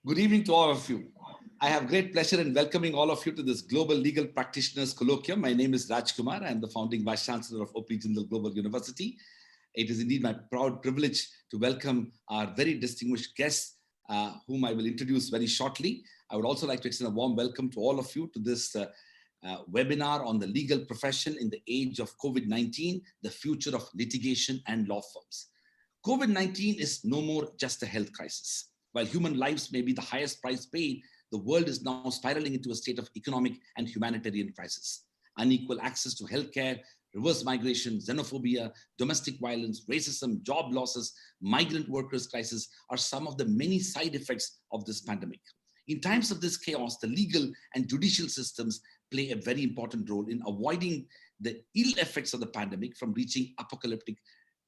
Good evening to all of you. I have great pleasure in welcoming all of you to this Global Legal Practitioners Colloquium. My name is Rajkumar. I am the founding Vice Chancellor of OP Jindal Global University. It is indeed my proud privilege to welcome our very distinguished guests, whom I will introduce very shortly. I would also like to extend a warm welcome to all of you to this webinar on the legal profession in the age of COVID-19, the future of litigation and law firms. COVID-19 is no more just a health crisis. While human lives may be the highest price paid, the world is now spiraling into a state of economic and humanitarian crisis. Unequal access to healthcare, reverse migration, xenophobia, domestic violence, racism, job losses, migrant workers crisis are some of the many side effects of this pandemic. In times of this chaos, the legal and judicial systems play a very important role in avoiding the ill effects of the pandemic from reaching apocalyptic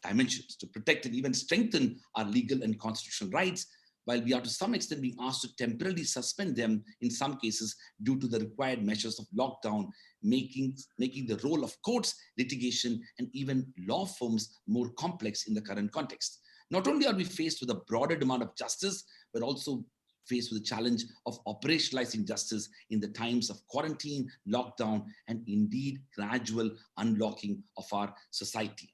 dimensions, to protect and even strengthen our legal and constitutional rights, while we are to some extent being asked to temporarily suspend them in some cases due to the required measures of lockdown, making the role of courts, litigation, and even law firms more complex in the current context. Not only are we faced with a broader demand of justice, but also faced with the challenge of operationalizing justice in the times of quarantine, lockdown, and indeed gradual unlocking of our society.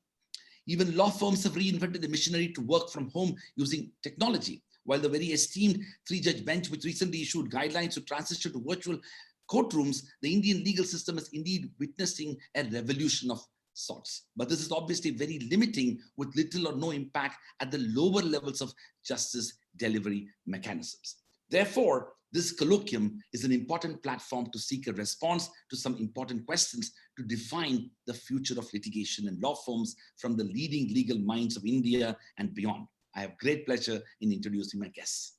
Even law firms have reinvented the machinery to work from home using technology. While the very esteemed three-judge bench, which recently issued guidelines to transition to virtual courtrooms, the Indian legal system is indeed witnessing a revolution of sorts. But this is obviously very limiting, with little or no impact at the lower levels of justice delivery mechanisms. Therefore, this colloquium is an important platform to seek a response to some important questions to define the future of litigation and law firms from the leading legal minds of India and beyond. I have great pleasure in introducing my guests.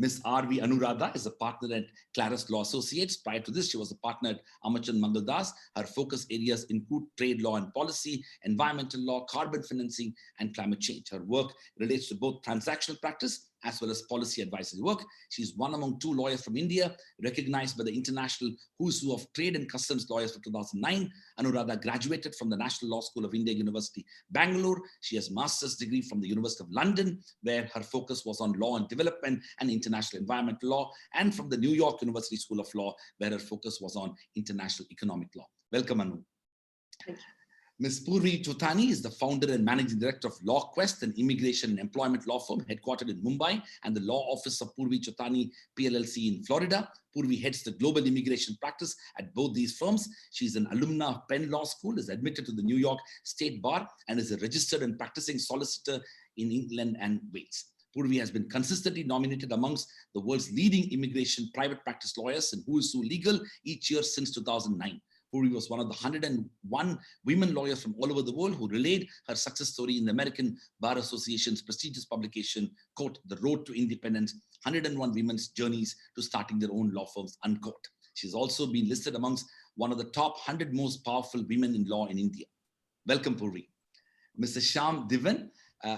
Ms. R.V. Anuradha is a partner at Claris Law Associates. Prior to this, she was a partner at Amachand Mangaldas. Her focus areas include trade law and policy, environmental law, carbon financing, and climate change. Her work relates to both transactional practice as well as policy advisory work. She is one among two lawyers from India, recognized by the International Who's Who of Trade and Customs Lawyers for 2009. Anuradha graduated from the National Law School of India, University, Bangalore. She has a master's degree from the University of London, where her focus was on law and development and international environmental law, and from the New York University School of Law, where her focus was on international economic law. Welcome, Anu. Thank you. Ms. Purvi Chotani is the founder and managing director of LawQuest, an immigration and employment law firm headquartered in Mumbai, and the law office of Purvi Chotani PLLC in Florida. Purvi heads the global immigration practice at both these firms. She is an alumna of Penn Law School, is admitted to the New York State Bar, and is a registered and practicing solicitor in England and Wales. Purvi has been consistently nominated amongst the world's leading immigration private practice lawyers in Who's Who Legal each year since 2009. Purvi was one of the 101 women lawyers from all over the world who relayed her success story in the American Bar Association's prestigious publication, quote, The Road to Independence, 101 Women's Journeys to Starting Their Own Law Firms, unquote. She's also been listed amongst one of the top 100 most powerful women in law in India. Welcome, Purvi. Mr. Shyam Divan,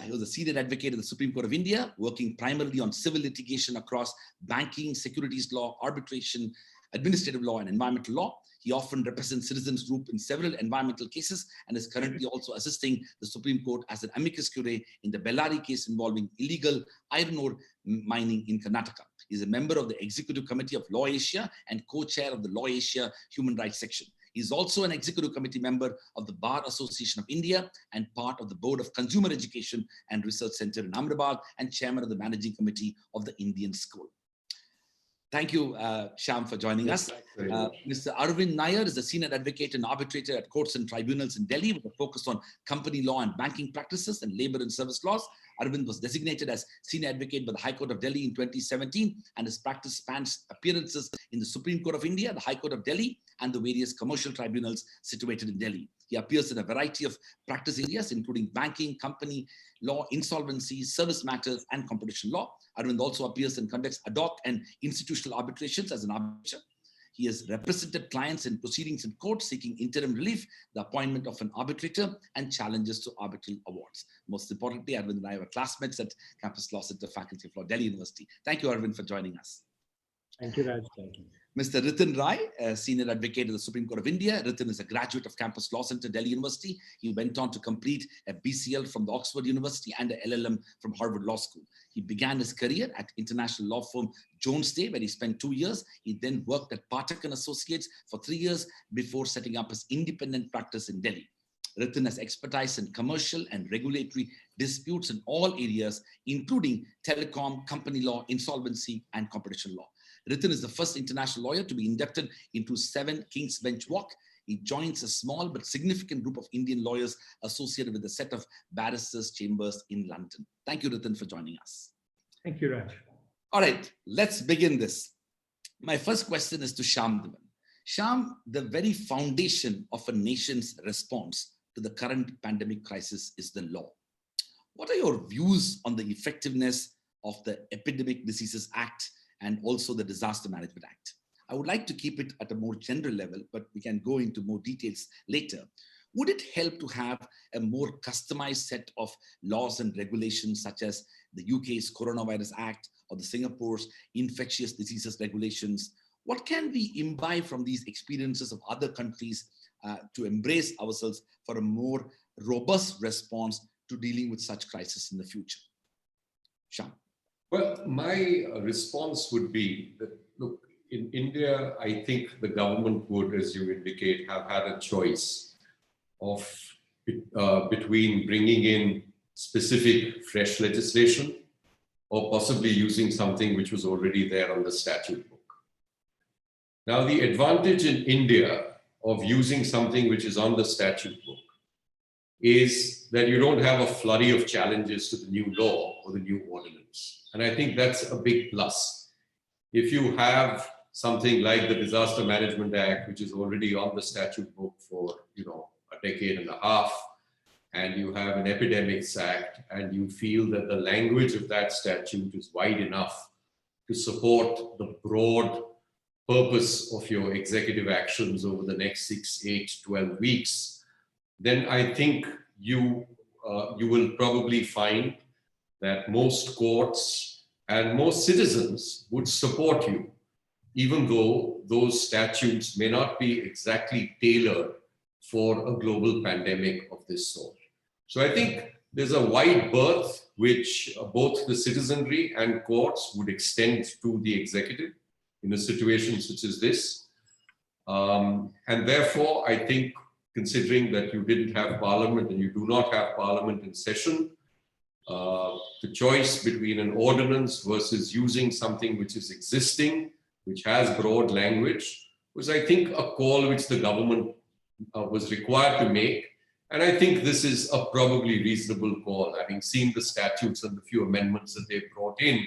he was a senior advocate of the Supreme Court of India, working primarily on civil litigation across banking, securities law, arbitration, administrative law, and environmental law. He often represents citizens group in several environmental cases and is currently also assisting the Supreme Court as an amicus curiae in the Bellary case involving illegal iron ore mining in Karnataka. He is a member of the Executive Committee of Law Asia and co-chair of the Law Asia Human Rights Section. He is also an executive committee member of the Bar Association of India and part of the Board of Consumer Education and Research Center in Ahmedabad and chairman of the managing committee of the Indian School. Thank you, Shyam, for joining us. Mr. Arvind Nair is a senior advocate and arbitrator at courts and tribunals in Delhi with a focus on company law and banking practices and labor and service laws. Arvind was designated as senior advocate by the High Court of Delhi in 2017, and his practice spans appearances in the Supreme Court of India, the High Court of Delhi, and the various commercial tribunals situated in Delhi. He appears in a variety of practice areas, including banking, company law, insolvency, service matters, and competition law. Arvind also appears and conducts ad hoc and institutional arbitrations as an arbitrator. He has represented clients in proceedings in court seeking interim relief, the appointment of an arbitrator, and challenges to arbitral awards. Most importantly, Arvind and I were classmates at Campus Law Center, Faculty of Law, Delhi University. Thank you, Arvind, for joining us. Thank you, Raj. Thank you. Mr. Ritin Rai, a senior advocate at the Supreme Court of India. Ritin is a graduate of Campus Law Center, Delhi University. He went on to complete a BCL from the Oxford University and a LLM from Harvard Law School. He began his career at international law firm Jones Day, where he spent 2 years. He then worked at Pathak and Associates for 3 years before setting up his independent practice in Delhi. Ritin has expertise in commercial and regulatory disputes in all areas, including telecom, company law, insolvency, and competition law. Ritin is the first international lawyer to be inducted into 7 King's Bench Walk. He joins a small but significant group of Indian lawyers associated with a set of barristers' chambers in London. Thank you, Ritin, for joining us. Thank you, Raj. All right, let's begin this. My first question is to Shyam Dhiman. Shyam, the very foundation of a nation's response to the current pandemic crisis is the law. What are your views on the effectiveness of the Epidemic Diseases Act and also the Disaster Management Act? I would like to keep it at a more general level, but we can go into more details later. Would it help to have a more customized set of laws and regulations, such as the UK's Coronavirus Act or the Singapore's Infectious Diseases Regulations? What can we imbibe from these experiences of other countries to embrace ourselves for a more robust response to dealing with such crisis in the future? Shyam. Well, my response would be that, look, in India, I think the government would, as you indicate, have had a choice of between bringing in specific fresh legislation or possibly using something which was already there on the statute book. Now, the advantage in India of using something which is on the statute book is that you don't have a flurry of challenges to the new law or the new ordinance. And I think that's a big plus. If you have something like the Disaster Management Act, which is already on the statute book for, a decade and a half, and you have an Epidemics Act, and you feel that the language of that statute is wide enough to support the broad purpose of your executive actions over the next 6, 8, 12 weeks, then I think you will probably find that most courts and most citizens would support you, even though those statutes may not be exactly tailored for a global pandemic of this sort. So I think there's a wide berth which both the citizenry and courts would extend to the executive in a situation such as this. And therefore, I think, considering that you didn't have parliament and you do not have parliament in session, the choice between an ordinance versus using something which is existing, which has broad language, was, I think, a call which the government was required to make. And I think this is a probably reasonable call, having seen the statutes and the few amendments that they brought in.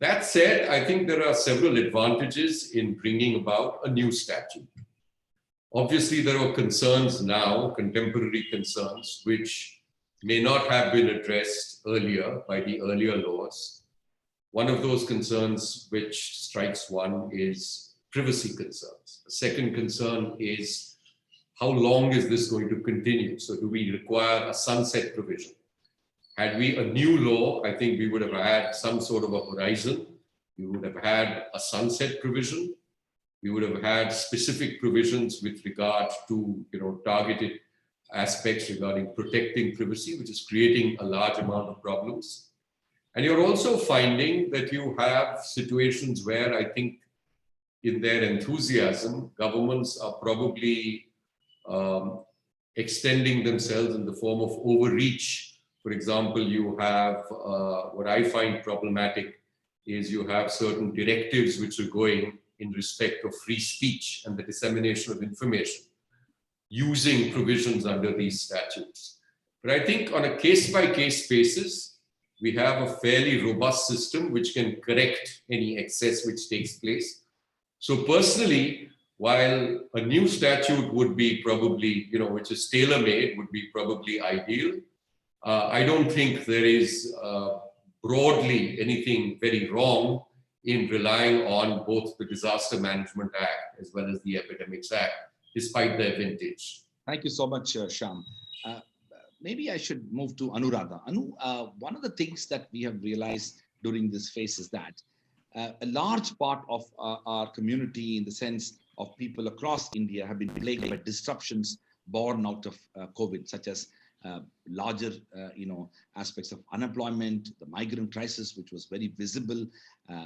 That said, I think there are several advantages in bringing about a new statute. Obviously, there are concerns now, contemporary concerns, which may not have been addressed earlier by the earlier laws. One of those concerns which strikes one is privacy concerns. The second concern is, how long is this going to continue? So do we require a sunset provision? Had we a new law, I think we would have had some sort of a horizon. We would have had a sunset provision. We would have had specific provisions with regard to targeted aspects regarding protecting privacy, which is creating a large amount of problems. And you're also finding that you have situations where I think in their enthusiasm, governments are probably extending themselves in the form of overreach. For example, you have what I find problematic is you have certain directives which are going in respect of free speech and the dissemination of information using provisions under these statutes. But I think on a case-by-case basis, we have a fairly robust system which can correct any excess which takes place. So personally, while a new statute would be probably, which is tailor-made, would be probably ideal, I don't think there is broadly anything very wrong in relying on both the Disaster Management Act as well as the Epidemics Act, despite their vintage. Thank you so much, Shyam. Maybe I should move to Anuradha. Anu, one of the things that we have realized during this phase is that a large part of our community, in the sense of people across India, have been plagued by disruptions born out of COVID, such as larger, aspects of unemployment, the migrant crisis, which was very visible,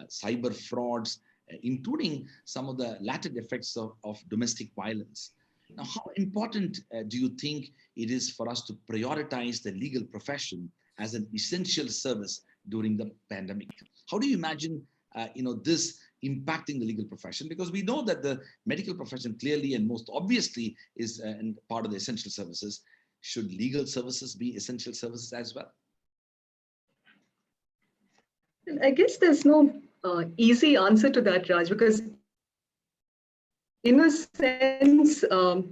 cyber frauds, including some of the latter effects of domestic violence. Now, how important do you think it is for us to prioritize the legal profession as an essential service during the pandemic? How do you imagine, this impacting the legal profession? Because we know that the medical profession clearly and most obviously is part of the essential services. Should legal services be essential services as well? I guess there's no easy answer to that, Raj, because in a sense,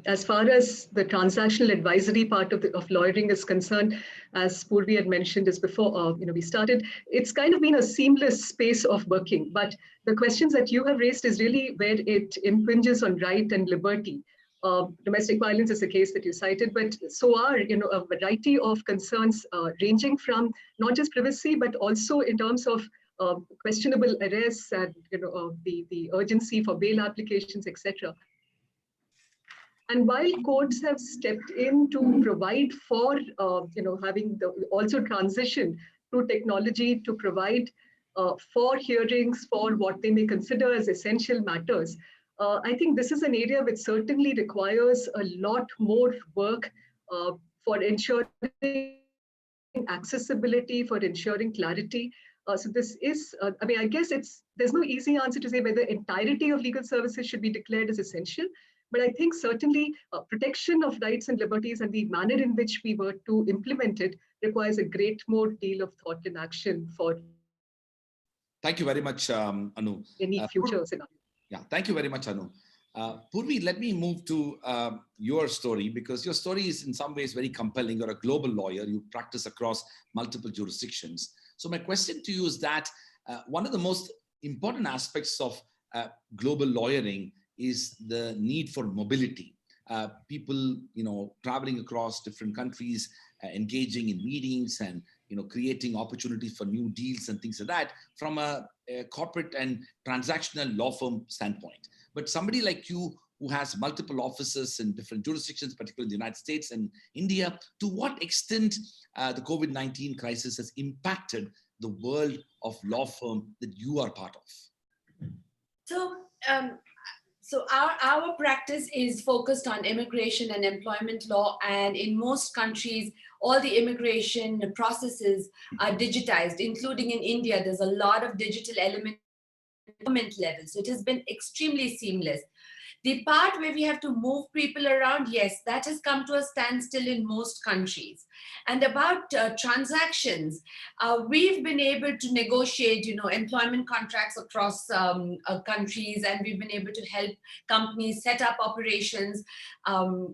as far as the transactional advisory part of lawyering is concerned, as Purvi had mentioned this before, we started, it's kind of been a seamless space of working. But the questions that you have raised is really where it impinges on right and liberty. Domestic violence is a case that you cited, but so are a variety of concerns ranging from not just privacy, but also in terms of questionable arrests and the urgency for bail applications, etc. And while courts have stepped in to provide for having also transition through technology to provide for hearings for what they may consider as essential matters, I think this is an area which certainly requires a lot more work for ensuring accessibility, for ensuring clarity. So this is, I guess there's no easy answer to say whether entirety of legal services should be declared as essential, but I think certainly protection of rights and liberties and the manner in which we were to implement it requires a great more deal of thought and action for. Thank you very much, Anu. Any future scenario. Yeah, thank you very much, Anu. Purvi, let me move to your story, because your story is in some ways very compelling. You're a global lawyer. You practice across multiple jurisdictions. So my question to you is that one of the most important aspects of global lawyering is the need for mobility. People, traveling across different countries, engaging in meetings and, creating opportunities for new deals and things like that from a corporate and transactional law firm standpoint. But somebody like you who has multiple offices in different jurisdictions, particularly in the United States and India, to what extent the COVID-19 crisis has impacted the world of law firm that you are part of? So our practice is focused on immigration and employment law, and in most countries, all the immigration processes are digitized, including in India. There's a lot of digital element at government level, so it has been extremely seamless. The part where we have to move people around, yes, that has come to a standstill in most countries. And about transactions, we've been able to negotiate, employment contracts across countries, and we've been able to help companies set up operations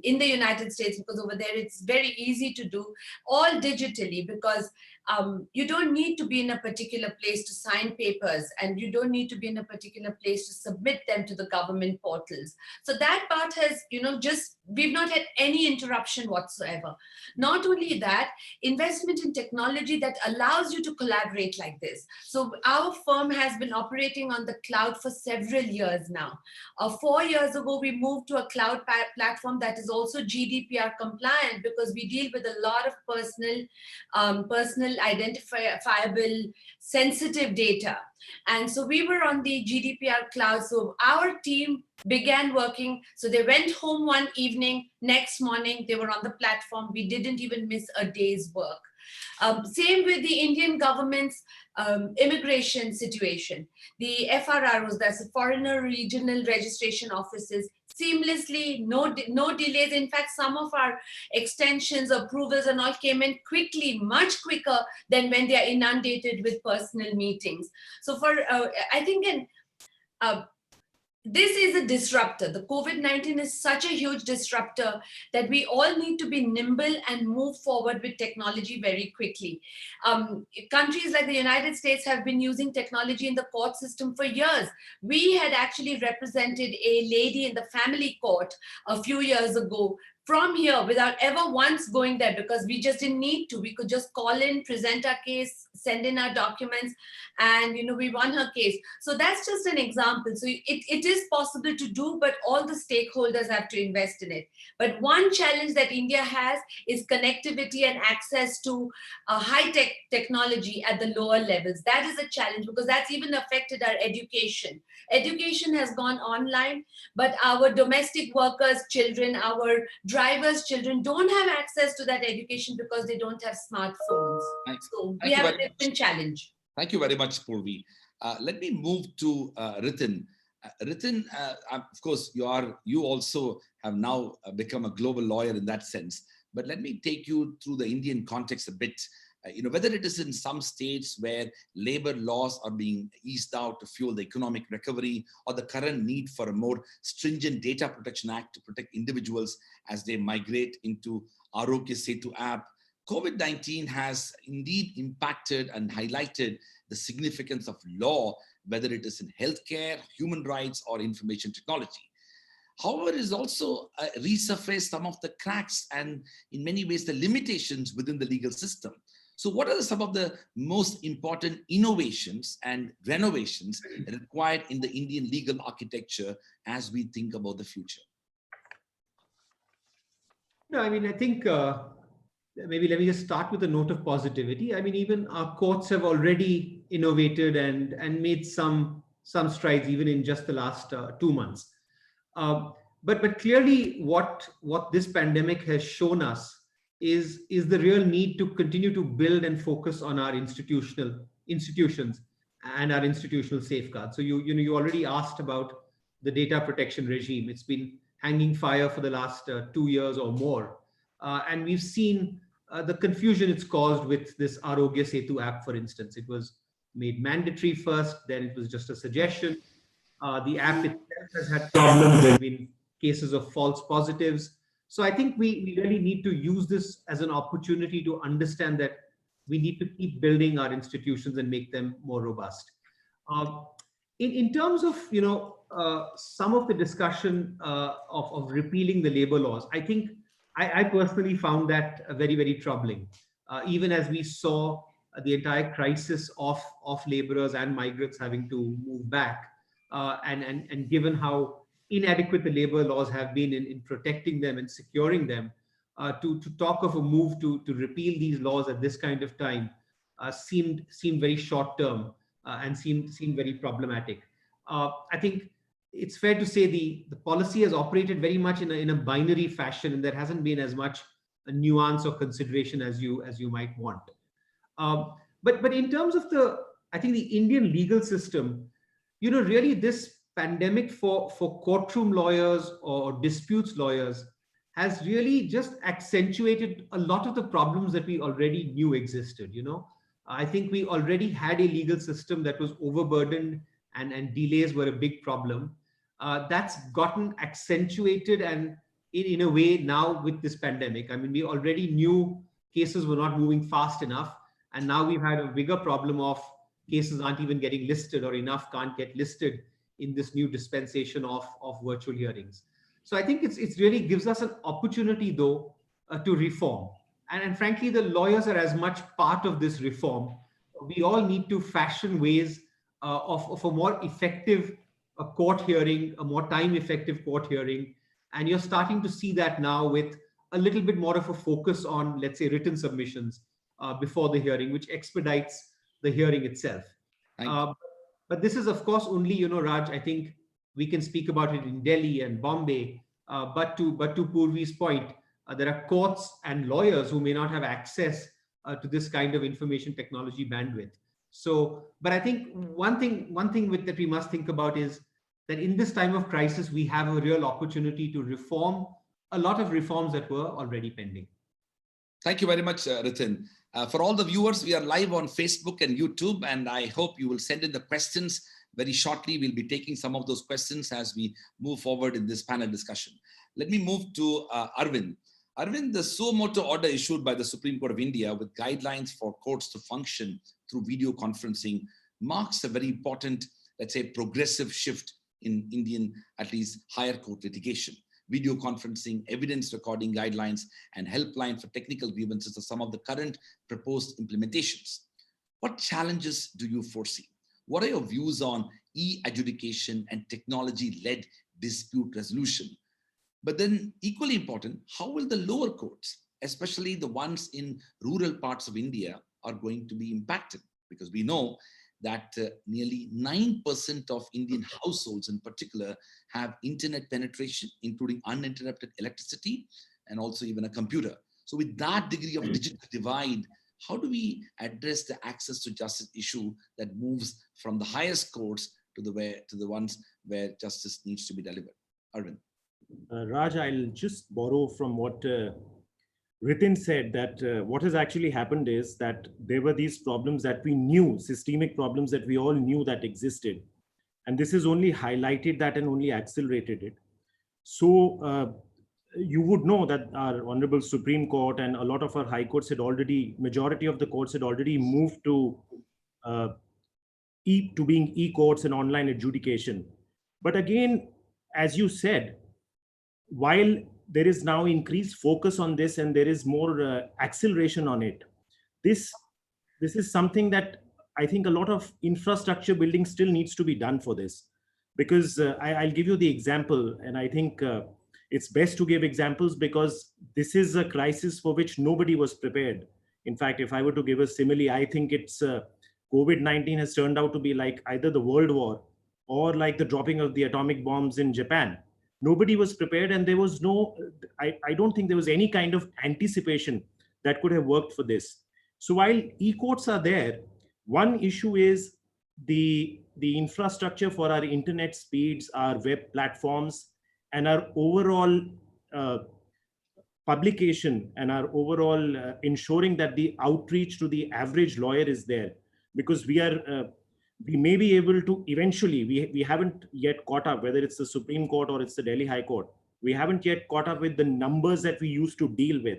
in the United States, because over there it's very easy to do, all digitally, because you don't need to be in a particular place to sign papers, and you don't need to be in a particular place to submit them to the government portals. So that part has, we've not had any interruption whatsoever. Not only that, investment in technology that allows you to collaborate like this. So our firm has been operating on the cloud for several years now. 4 years ago, we moved to a cloud platform that is also GDPR compliant, because we deal with a lot of personal identifiable sensitive data. And so we were on the GDPR cloud. So our team began working. So they went home one evening, next morning, they were on the platform. We didn't even miss a day's work. Same with the Indian government's immigration situation. The FRROs, that's the Foreigner Regional Registration Offices, seamlessly, no delays. In fact, some of our extensions, approvals and all came in quickly, much quicker than when they are inundated with personal meetings. So I think this is a disruptor. The COVID-19 is such a huge disruptor that we all need to be nimble and move forward with technology very quickly. Countries like the United States have been using technology in the court system for years. We had actually represented a lady in the family court a few years ago from here without ever once going there, because we just didn't need to. We could just call in, present our case, send in our documents, and we won her case. So that's just an example. So it is possible to do, but all the stakeholders have to invest in it. But one challenge that India has is connectivity and access to high-tech technology at the lower levels. That is a challenge, because that's even affected our education. Education has gone online, but our domestic workers' children, our drivers' children don't have access to that education because they don't have smartphones. Thanks. So we have a different challenge. Thank you very much, Purvi. Let me move to Ritin. Ritin, of course, you also have now become a global lawyer in that sense. But let me take you through the Indian context a bit. Whether it is in some states where labor laws are being eased out to fuel the economic recovery, or the current need for a more stringent data protection act to protect individuals as they migrate into Arogya Setu app, COVID-19 has indeed impacted and highlighted the significance of law, whether it is in healthcare, human rights, or information technology. However, it has also resurfaced some of the cracks and in many ways the limitations within the legal system. So what are some of the most important innovations and renovations required in the Indian legal architecture as we think about the future? No, I mean, I think maybe let me just start with a note of positivity. I mean, even our courts have already innovated and made some strides even in just the last 2 months. But clearly what this pandemic has shown us is the real need to continue to build and focus on our institutions and our institutional safeguards. So you already asked about the data protection regime. It's been hanging fire for the last 2 years or more. And we've seen the confusion it's caused with this Arogya Setu app, for instance. It was made mandatory first, then it was just a suggestion. The app itself has had problems. There have been cases of false positives. So I think we really need to use this as an opportunity to understand that we need to keep building our institutions and make them more robust. In terms of some of the discussion of repealing the labor laws, I think I personally found that very, very troubling. Even as we saw the entire crisis of laborers and migrants having to move back, and given how inadequate the labor laws have been in protecting them and securing them, to talk of a move to repeal these laws at this kind of time seemed very short term and seemed very problematic. I think it's fair to say the policy has operated very much in a binary fashion, and there hasn't been as much a nuance or consideration as you might want. But in terms of I think the Indian legal system, really this pandemic for courtroom lawyers or disputes lawyers has really just accentuated a lot of the problems that we already knew existed. I think we already had a legal system that was overburdened and delays were a big problem. That's gotten accentuated and in a way now with this pandemic. I mean, we already knew cases were not moving fast enough, and now we've had a bigger problem of cases aren't even getting listed, or enough can't get listed in this new dispensation of virtual hearings. So I think it really gives us an opportunity though to reform. And frankly, the lawyers are as much part of this reform. We all need to fashion ways of a more effective court hearing, a more time-effective court hearing. And you're starting to see that now with a little bit more of a focus on, let's say, written submissions before the hearing, which expedites the hearing itself. But this is, of course, only, Raj, I think we can speak about it in Delhi and Bombay. But to Purvi's point, there are courts and lawyers who may not have access to this kind of information technology bandwidth. So, but I think one thing that we must think about is that in this time of crisis, we have a real opportunity to reform a lot of reforms that were already pending. Thank you very much, Ritin. For all the viewers, we are live on Facebook and YouTube, and I hope you will send in the questions very shortly. We'll be taking some of those questions as we move forward in this panel discussion. Let me move to Arvind. Arvind, the suo motu order issued by the Supreme Court of India with guidelines for courts to function through video conferencing marks a very important, let's say, progressive shift in Indian, at least higher court litigation. video conferencing, evidence recording guidelines, and helpline for technical grievances are some of the current proposed implementations. What challenges do you foresee? What are your views on e-adjudication and technology-led dispute resolution? But then equally important, how will the lower courts, especially the ones in rural parts of India, are going to be impacted? Because we know that nearly 9% of Indian households in particular have internet penetration, including uninterrupted electricity and also even a computer. So with that degree of digital divide, how do we address the access to justice issue that moves from the highest courts to the ones where justice needs to be delivered? Arvind. Raj, I'll just borrow from what Ritin said, that what has actually happened is that there were these problems that we knew, systemic problems that we all knew that existed. And this has only highlighted that and only accelerated it. So you would know that our Honorable Supreme Court and a lot of our high courts had already, majority of the courts had already moved to being e-courts and online adjudication. But again, as you said, while there is now increased focus on this and there is more acceleration on it, this is something that I think a lot of infrastructure building still needs to be done for this. Because I'll give you the example, and I think it's best to give examples because this is a crisis for which nobody was prepared. In fact, if I were to give a simile, I think it's COVID-19 has turned out to be like either the World War or like the dropping of the atomic bombs in Japan. Nobody was prepared, and there was no, I don't think there was any kind of anticipation that could have worked for this. So while e-courts are there, one issue is the infrastructure for our internet speeds, our web platforms, and our overall publication and our overall ensuring that the outreach to the average lawyer is there. Because we may be able to eventually, we haven't yet caught up, whether it's the Supreme Court or it's the Delhi High Court, we haven't yet caught up with the numbers that we used to deal with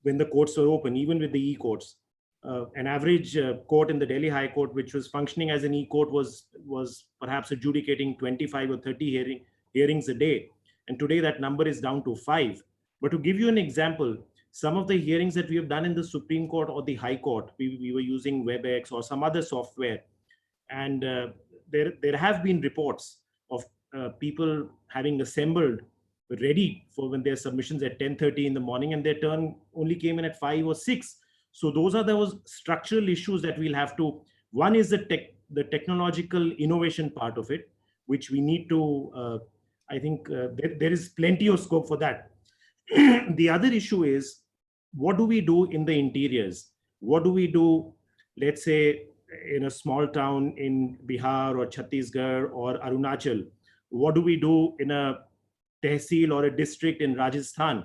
when the courts were open, even with the e-courts. An average court in the Delhi High Court, which was functioning as an e-court, was perhaps adjudicating 25 or 30 hearings a day. And today that number is down to 5. But to give you an example, some of the hearings that we have done in the Supreme Court or the High Court, we were using WebEx or some other software. And there have been reports of people having assembled ready for when their submissions at 10:30 in the morning, and their turn only came in at 5 or 6. So those are those structural issues that we'll have to, one is the technological innovation part of it, which we need to, I think there is plenty of scope for that. The other issue is, what do we do in the interiors? What do we do, let's say, in a small town in Bihar or Chhattisgarh or Arunachal? What do we do in a tehsil or a district in Rajasthan?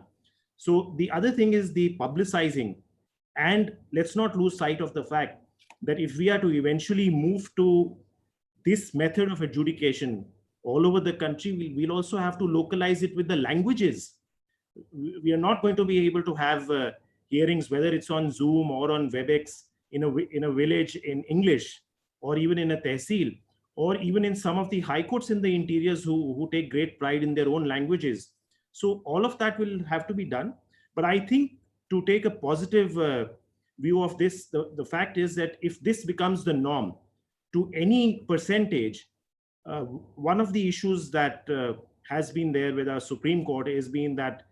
So the other thing is the publicizing. And let's not lose sight of the fact that if we are to eventually move to this method of adjudication all over the country, we'll also have to localize it with the languages. We are not going to be able to have hearings, whether it's on Zoom or on WebEx, in a village in English, or even in a tehsil, or even in some of the high courts in the interiors who take great pride in their own languages. So all of that will have to be done. But I think to take a positive view of this, the fact is that if this becomes the norm to any percentage, one of the issues that has been there with our Supreme Court has been that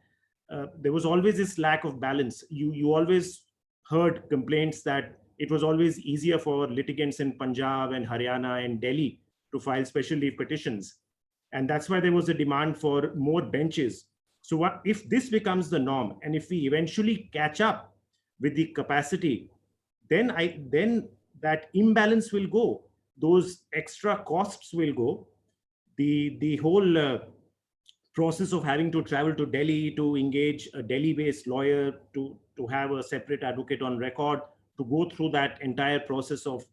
there was always this lack of balance. You always heard complaints that it was always easier for litigants in Punjab and Haryana and Delhi to file special leave petitions. And that's why there was a demand for more benches. So if this becomes the norm, and if we eventually catch up with the capacity, then that imbalance will go. Those extra costs will go. The whole process of having to travel to Delhi to engage a Delhi-based lawyer, to have a separate advocate on record, to go through that entire process of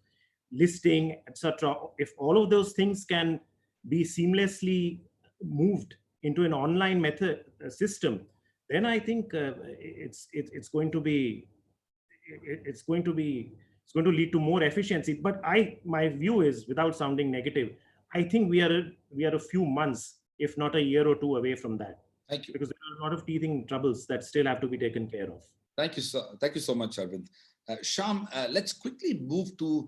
listing, etc. If all of those things can be seamlessly moved into an online method system, then I think it's going to lead to more efficiency. But my view is, without sounding negative, I think we are a few months if not a year or two away from that. Thank you. Because there are a lot of teething troubles that still have to be taken care of. Thank you so much, Arvind. Shyam, let's quickly move to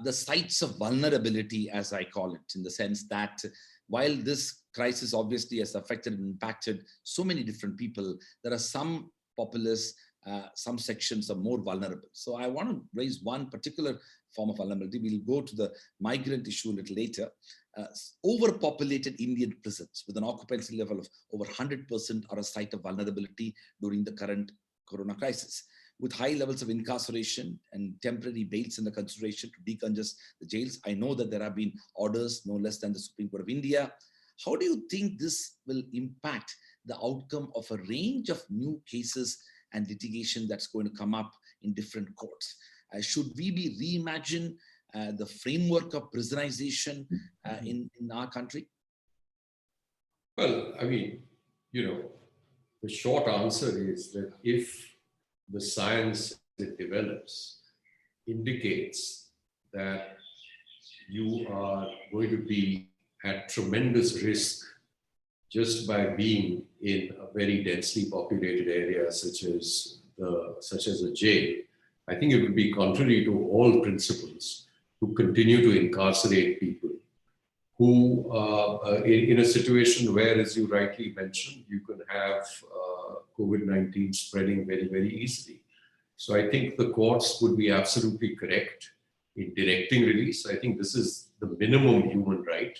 the sites of vulnerability, as I call it, in the sense that while this crisis obviously has affected and impacted so many different people, there are some populace, some sections are more vulnerable. So I want to raise one particular form of vulnerability. We'll go to the migrant issue a little later. Overpopulated Indian prisons with an occupancy level of over 100% are a site of vulnerability during the current corona crisis. With high levels of incarceration and temporary bails in the consideration to decongest the jails, I know that there have been orders no less than the Supreme Court of India. How do you think this will impact the outcome of a range of new cases and litigation that's going to come up in different courts? Should we be reimagine the framework of prisonization in our country? Well, I mean, the short answer is that if the science that develops indicates that you are going to be at tremendous risk just by being in a very densely populated area such as a jail, I think it would be contrary to all principles to continue to incarcerate people who, in a situation where, as you rightly mentioned, you can have COVID-19 spreading very, very easily. So I think the courts would be absolutely correct in directing release. I think this is the minimum human right.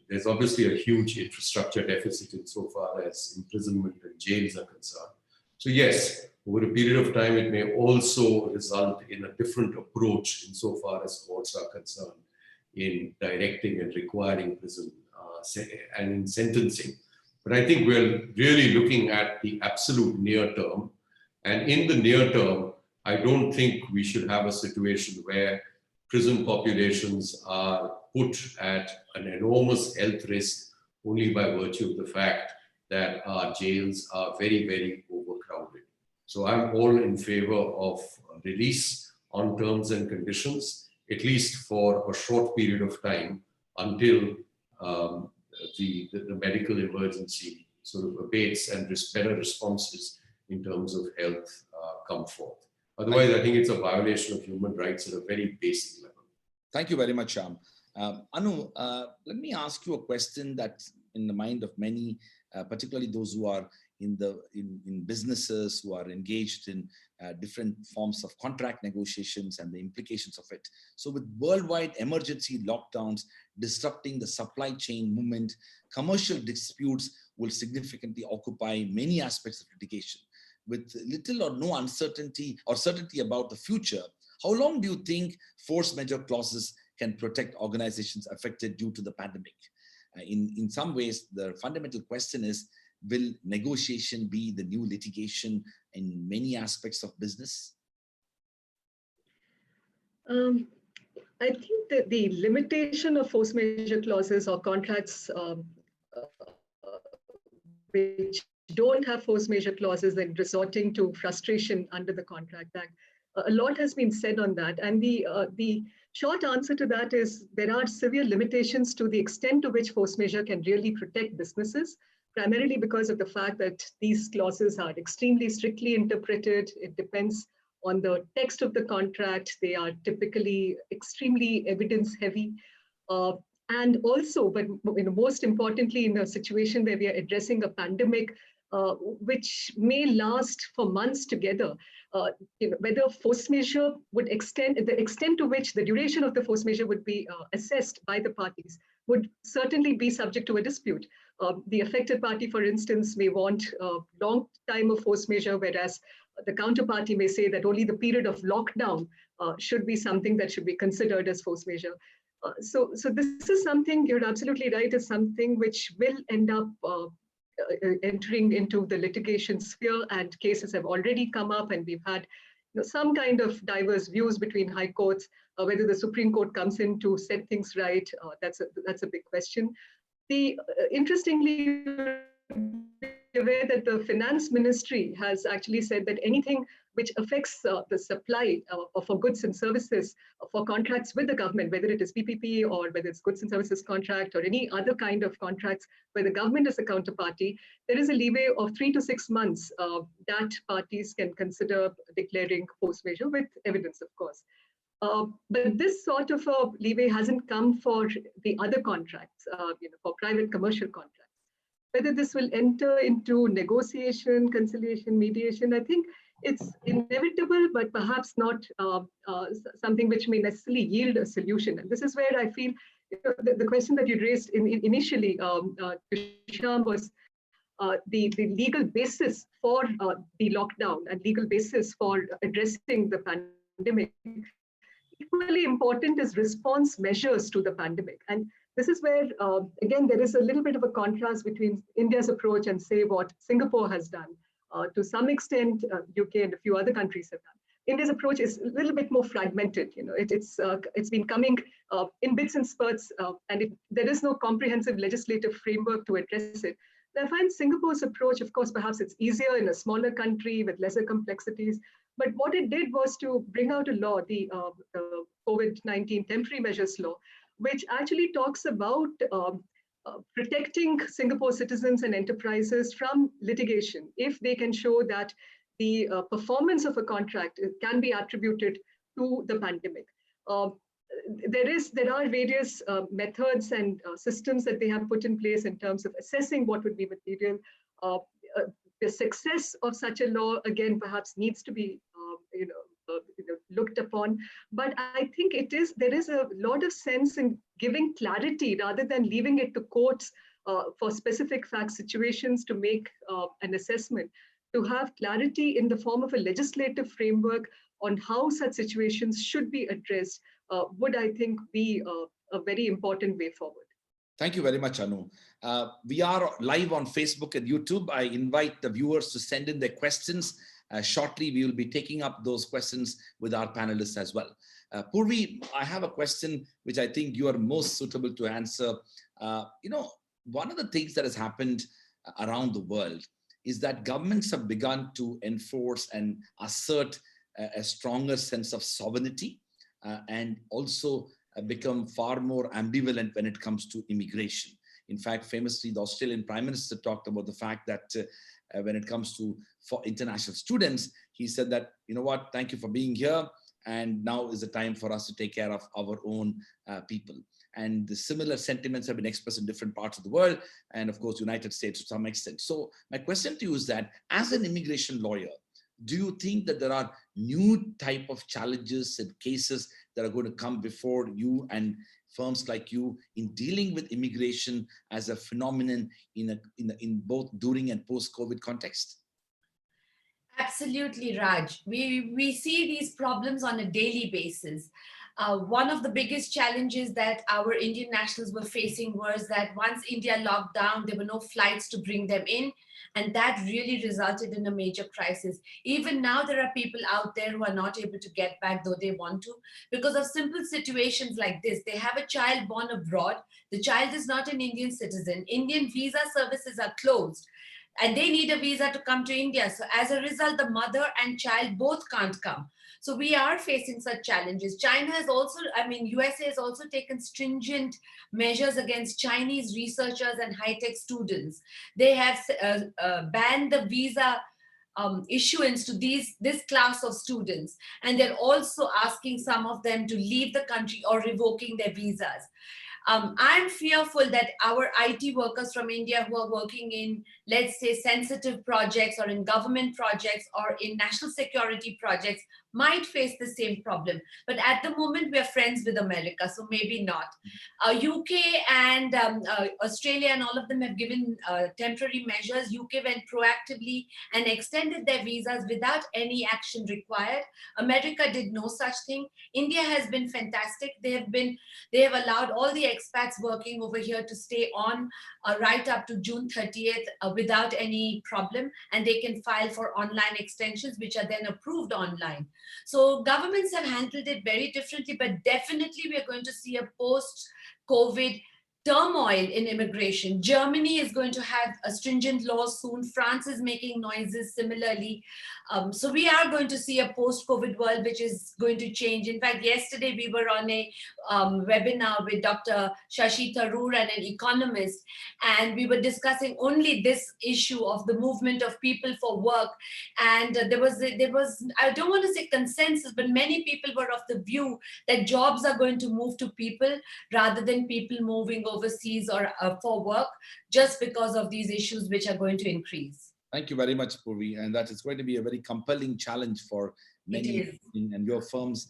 There's obviously a huge infrastructure deficit insofar as imprisonment and jails are concerned. So yes, over a period of time, it may also result in a different approach insofar as courts are concerned in directing and requiring prison and in sentencing. But I think we're really looking at the absolute near term. And in the near term, I don't think we should have a situation where prison populations are put at an enormous health risk only by virtue of the fact that our jails are very, very overcrowded. So I'm all in favor of release on terms and conditions, at least for a short period of time until the medical emergency sort of abates and better responses in terms of health come forth. Otherwise, I think it's a violation of human rights at a very basic level. Thank you very much, Shyam. Anu, let me ask you a question that's in the mind of many, particularly those who are in businesses, who are engaged in different forms of contract negotiations and the implications of it. So with worldwide emergency lockdowns disrupting the supply chain movement, commercial disputes will significantly occupy many aspects of litigation. With little or no uncertainty or certainty about the future, how long do you think force majeure clauses can protect organizations affected due to the pandemic? In some ways, the fundamental question is, will negotiation be the new litigation in many aspects of business? I think that the limitation of force majeure clauses or contracts which don't have force majeure clauses and resorting to frustration under the Contract Act, a lot has been said on that. And the short answer to that is there are severe limitations to the extent to which force majeure can really protect businesses, primarily because of the fact that these clauses are extremely strictly interpreted. It depends on the text of the contract. They are typically extremely evidence heavy. And also, but most importantly, in a situation where we are addressing a pandemic, which may last for months together, whether force majeure would extend, the extent to which the duration of the force majeure would be assessed by the parties would certainly be subject to a dispute. The affected party, for instance, may want a long time of force majeure, whereas the counterparty may say that only the period of lockdown should be something that should be considered as force majeure. So this is something, you're absolutely right, is something which will end up entering into the litigation sphere, and cases have already come up, and we've had some kind of diverse views between high courts. Whether the Supreme Court comes in to set things right, that's a big question. Interestingly, aware that the finance ministry has actually said that anything which affects the supply for goods and services for contracts with the government, whether it is PPP or whether it's goods and services contract or any other kind of contracts where the government is a counterparty, there is a leeway of 3 to 6 months that parties can consider declaring force majeure with evidence, of course. But this sort of a leeway hasn't come for the other contracts, for private commercial contracts. Whether this will enter into negotiation, conciliation, mediation, I think it's inevitable, but perhaps not something which may necessarily yield a solution. And this is where I feel the question that you raised initially, Tushar, was the legal basis for the lockdown and legal basis for addressing the pandemic. Equally important is response measures to the pandemic. And this is where, again, there is a little bit of a contrast between India's approach and, say, what Singapore has done. To some extent, UK and a few other countries have done. India's approach is a little bit more fragmented. It's been coming in bits and spurts, and there is no comprehensive legislative framework to address it. I find Singapore's approach, of course, perhaps it's easier in a smaller country with lesser complexities. But what it did was to bring out a law, the COVID-19 temporary measures law, which actually talks about protecting Singapore citizens and enterprises from litigation if they can show that the performance of a contract can be attributed to the pandemic. There are various methods and systems that they have put in place in terms of assessing what would be material. The success of such a law, again, perhaps needs to be looked upon. But I think there is a lot of sense in giving clarity rather than leaving it to courts for specific fact situations to make an assessment. To have clarity in the form of a legislative framework on how such situations should be addressed would, I think, be a very important way forward. Thank you very much, Anu. We are live on Facebook and YouTube. I invite the viewers to send in their questions. Shortly, we will be taking up those questions with our panelists as well. Purvi, I have a question which I think you are most suitable to answer. One of the things that has happened around the world is that governments have begun to enforce and assert a stronger sense of sovereignty and also become far more ambivalent when it comes to immigration. In fact, famously, the Australian Prime Minister talked about the fact that when it comes to for international students, he said that, you know what, thank you for being here. And now is the time for us to take care of our own people. And the similar sentiments have been expressed in different parts of the world. And of course, United States to some extent. So my question to you is that as an immigration lawyer, do you think that there are new type of challenges and cases that are going to come before you and firms like you in dealing with immigration as a phenomenon in both during and post-COVID context? Absolutely, Raj. We see these problems on a daily basis. One of the biggest challenges that our Indian nationals were facing was that once India locked down, there were no flights to bring them in. And that really resulted in a major crisis. Even now, there are people out there who are not able to get back, though they want to, because of simple situations like this. They have a child born abroad. The child is not an Indian citizen. Indian visa services are closed. And they need a visa to come to India. So as a result, the mother and child both can't come. So we are facing such challenges. China has also, USA has also taken stringent measures against Chinese researchers and high-tech students. They have banned the visa issuance to this class of students. And they're also asking some of them to leave the country or revoking their visas. I'm fearful that our IT workers from India who are working in, let's say, sensitive projects or in government projects or in national security projects might face the same problem. But at the moment, we are friends with America, so maybe not. UK and Australia and all of them have given temporary measures. UK went proactively and extended their visas without any action required. America did no such thing. India has been fantastic. They have allowed all the expats working over here to stay on right up to June 30th without any problem, and they can file for online extensions, which are then approved online. So governments have handled it very differently, but definitely we are going to see a post-COVID turmoil in immigration. Germany is going to have a stringent law soon. France is making noises similarly. So we are going to see a post-COVID world which is going to change. In fact, yesterday we were on a webinar with Dr. Shashi Tharoor and an economist, and we were discussing only this issue of the movement of people for work. And there was, I don't want to say consensus, but many people were of the view that jobs are going to move to people rather than people moving overseas or for work, just because of these issues which are going to increase. Thank you very much, Purvi. And that is going to be a very compelling challenge for many, and your firms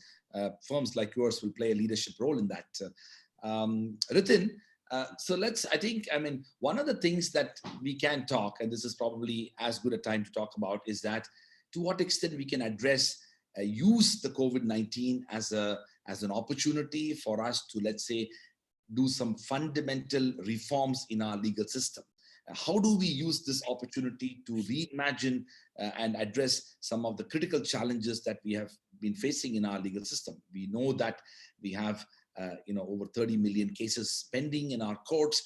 like yours will play a leadership role in that. Ritin, so one of the things that we can talk, and this is probably as good a time to talk about, is that to what extent we can address, use the COVID-19 as an opportunity for us to, let's say, do some fundamental reforms in our legal system. How do we use this opportunity to reimagine and address some of the critical challenges that we have been facing in our legal system? We know that we have over 30 million cases pending in our courts.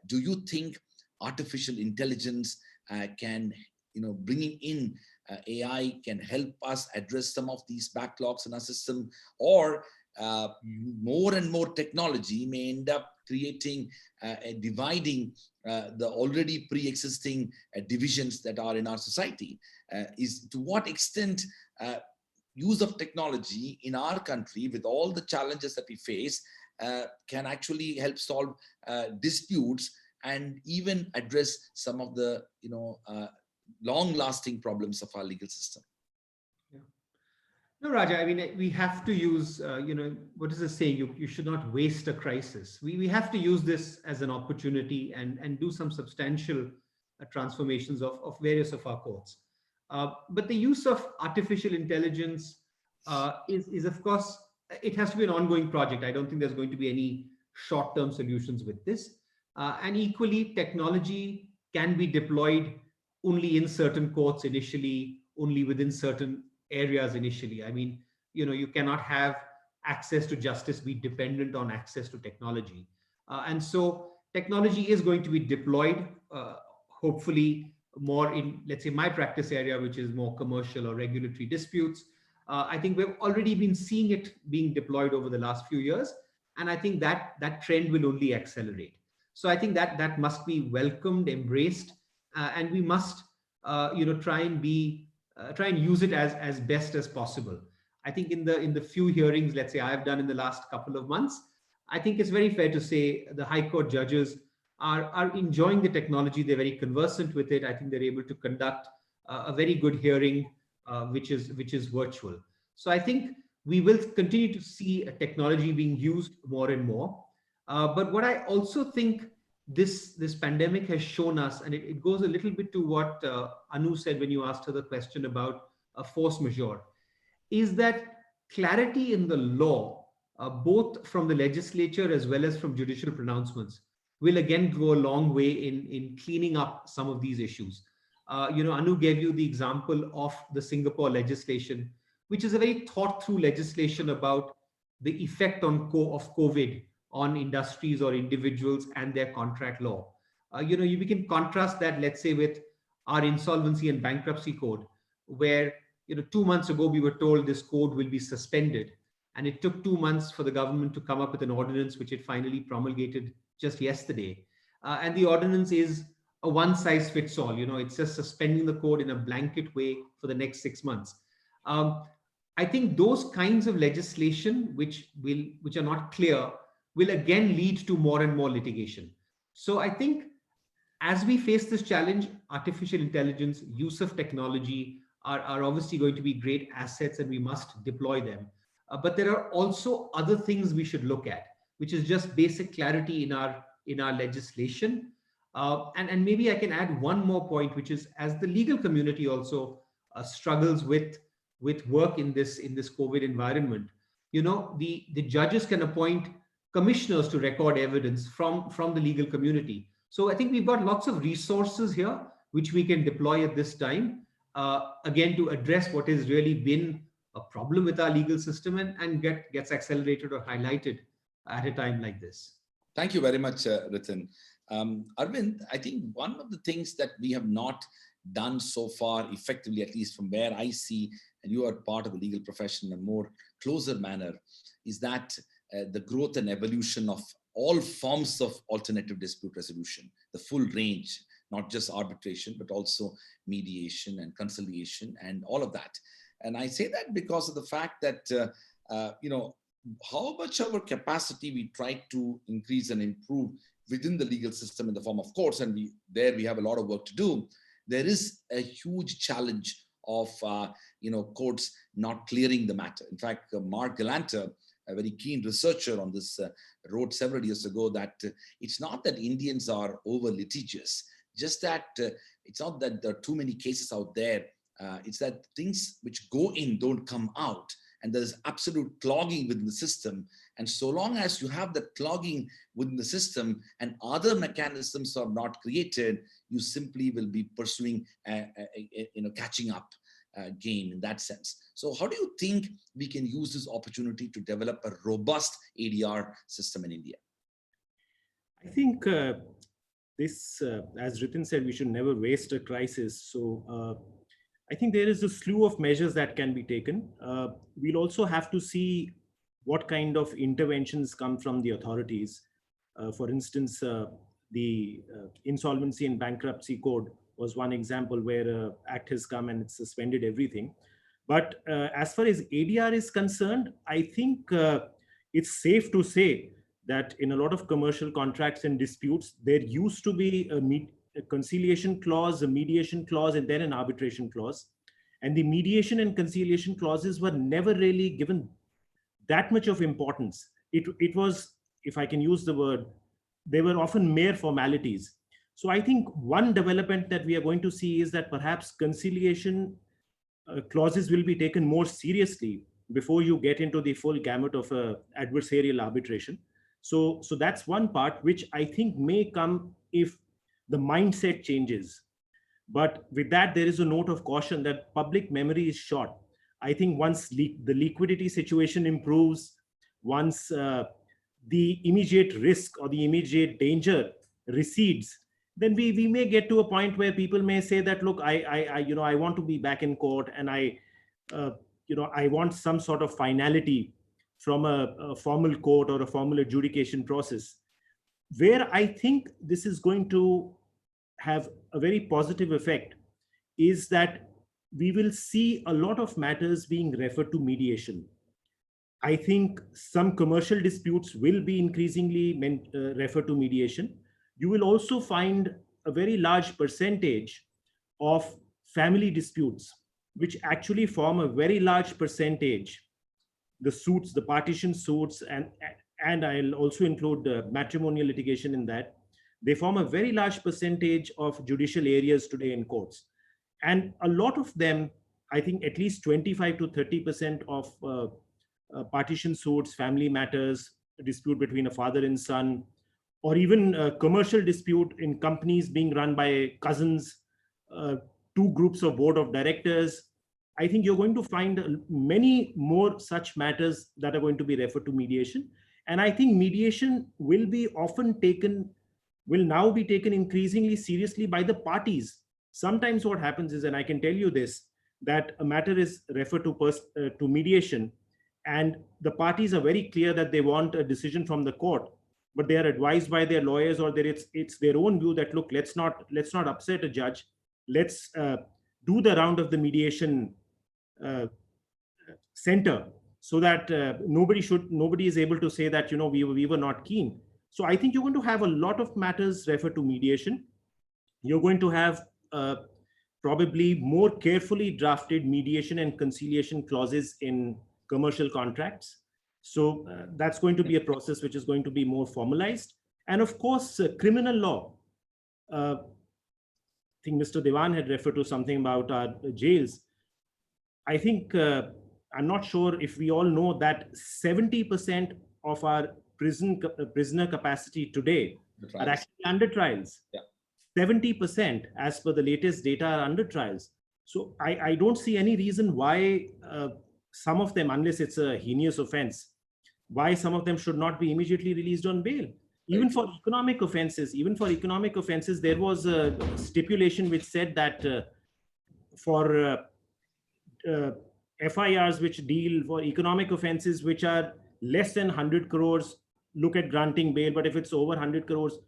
Do you think artificial intelligence can, bringing in AI can help us address some of these backlogs in our system, or more and more technology may end up creating and dividing the already pre-existing divisions that are in our society? Is to what extent use of technology in our country, with all the challenges that we face, can actually help solve disputes and even address some of the long-lasting problems of our legal system? No, Raja, I mean, we have to use, what is the saying? You should not waste a crisis. We have to use this as an opportunity and do some substantial transformations of various of our courts. But the use of artificial intelligence is, of course, it has to be an ongoing project. I don't think there's going to be any short-term solutions with this. And equally, technology can be deployed only in certain courts initially, only within certain areas initially. I mean, you cannot have access to justice be dependent on access to technology. And so technology is going to be deployed, hopefully more in, let's say, my practice area, which is more commercial or regulatory disputes. I think we've already been seeing it being deployed over the last few years. And I think that trend will only accelerate. So I think that must be welcomed, embraced, and we must, try and use it as best as possible. I think in the few hearings, let's say, I've done in the last couple of months, I think it's very fair to say the High Court judges are enjoying the technology. They're very conversant with it. I think they're able to conduct a very good hearing, which is virtual. So I think we will continue to see a technology being used more and more. But what I also think this pandemic has shown us, and it goes a little bit to what Anu said when you asked her the question about a force majeure, is that clarity in the law, both from the legislature as well as from judicial pronouncements, will again go a long way in cleaning up some of these issues. Anu gave you the example of the Singapore legislation, which is a very thought through legislation about the effect of COVID on industries or individuals and their contract law. We can contrast that, let's say, with our insolvency and bankruptcy code, where 2 months ago we were told this code will be suspended, and it took 2 months for the government to come up with an ordinance, which it finally promulgated just yesterday. And the ordinance is a one-size-fits-all. It's just suspending the code in a blanket way for the next 6 months. I think those kinds of legislation which are not clear will again lead to more and more litigation. So I think as we face this challenge, artificial intelligence, use of technology are obviously going to be great assets, and we must deploy them. But there are also other things we should look at, which is just basic clarity in our legislation. And maybe I can add one more point, which is, as the legal community also struggles with work in this COVID environment, the judges can appoint commissioners to record evidence from the legal community. So I think we've got lots of resources here which we can deploy at this time, again, to address what has really been a problem with our legal system and gets accelerated or highlighted at a time like this. Thank you very much, Ritin. Arvind, I think one of the things that we have not done so far effectively, at least from where I see, and you are part of the legal profession in a more closer manner, is that the growth and evolution of all forms of alternative dispute resolution, the full range, not just arbitration, but also mediation and conciliation and all of that. And I say that because of the fact that, how much of our capacity we try to increase and improve within the legal system in the form of courts, and we have a lot of work to do. There is a huge challenge of courts not clearing the matter. In fact, Mark Galanter, a very keen researcher on this, wrote several years ago that it's not that Indians are over litigious, just that it's not that there are too many cases out there. It's that things which go in don't come out, and there's absolute clogging within the system. And so long as you have that clogging within the system and other mechanisms are not created, you simply will be pursuing catching up game in that sense. So how do you think we can use this opportunity to develop a robust ADR system in India? I think this, as Ritin said, we should never waste a crisis. So I think there is a slew of measures that can be taken. We'll also have to see what kind of interventions come from the authorities. For instance, the Insolvency and Bankruptcy Code was one example where an act has come and it's suspended everything. But as far as ADR is concerned, I think it's safe to say that in a lot of commercial contracts and disputes, there used to be a conciliation clause, a mediation clause, and then an arbitration clause. And the mediation and conciliation clauses were never really given that much of importance. It was, if I can use the word, they were often mere formalities. So I think one development that we are going to see is that perhaps conciliation clauses will be taken more seriously before you get into the full gamut of adversarial arbitration. So that's one part which I think may come if the mindset changes. But with that, there is a note of caution that public memory is short. I think once the liquidity situation improves, once the immediate risk or the immediate danger recedes, then we may get to a point where people may say that, look, I want to be back in court, and I want some sort of finality from a formal court or a formal adjudication process. Where I think this is going to have a very positive effect is that we will see a lot of matters being referred to mediation. I think some commercial disputes will be increasingly referred to mediation. You will also find a very large percentage of family disputes, which actually form a very large percentage. The suits, the partition suits, and I'll also include matrimonial litigation in that. They form a very large percentage of judicial areas today in courts. And a lot of them, I think at least 25 to 30% of partition suits, family matters, a dispute between a father and son, or even a commercial dispute in companies being run by cousins, two groups of board of directors. I think you're going to find many more such matters that are going to be referred to mediation. And I think mediation will now be taken increasingly seriously by the parties. Sometimes what happens is, and I can tell you this, that a matter is referred to mediation, and the parties are very clear that they want a decision from the court, but they are advised by their lawyers, or it's their own view that, look, let's not upset a judge. Let's do the round of the mediation center, so that nobody is able to say that we were not keen. So I think you're going to have a lot of matters referred to mediation. You're going to have probably more carefully drafted mediation and conciliation clauses in commercial contracts. So that's going to be a process which is going to be more formalized. And of course, criminal law. I think Mr. Devan had referred to something about our jails. I think, I'm not sure if we all know that 70% of our prisoner capacity today are actually under trials. Yeah. 70%, as per the latest data, are under trials. So I don't see any reason why some of them, unless it's a heinous offense, why some of them should not be immediately released on bail. Even for economic offenses, there was a stipulation which said that for FIRs which deal for economic offenses which are less than 100 crores, look at granting bail. But if it's over 100 crores,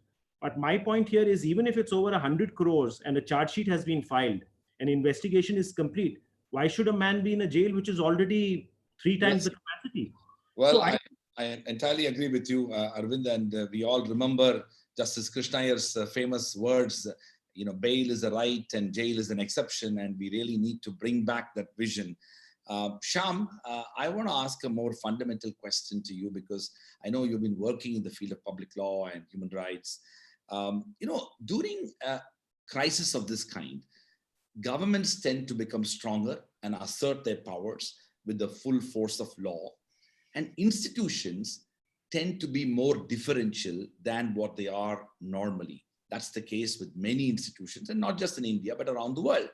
but my point here is, even if it's over 100 crores and a charge sheet has been filed, an investigation is complete, why should a man be in a jail which is already 3 times the capacity? Well, So I entirely agree with you, Arvind, and we all remember Justice Krishna Iyer's famous words, bail is a right and jail is an exception, and we really need to bring back that vision. Shyam, I want to ask a more fundamental question to you, because I know you've been working in the field of public law and human rights. During a crisis of this kind, governments tend to become stronger and assert their powers with the full force of law, and institutions tend to be more differential than what they are normally. That's the case with many institutions, and not just in India, but around the world.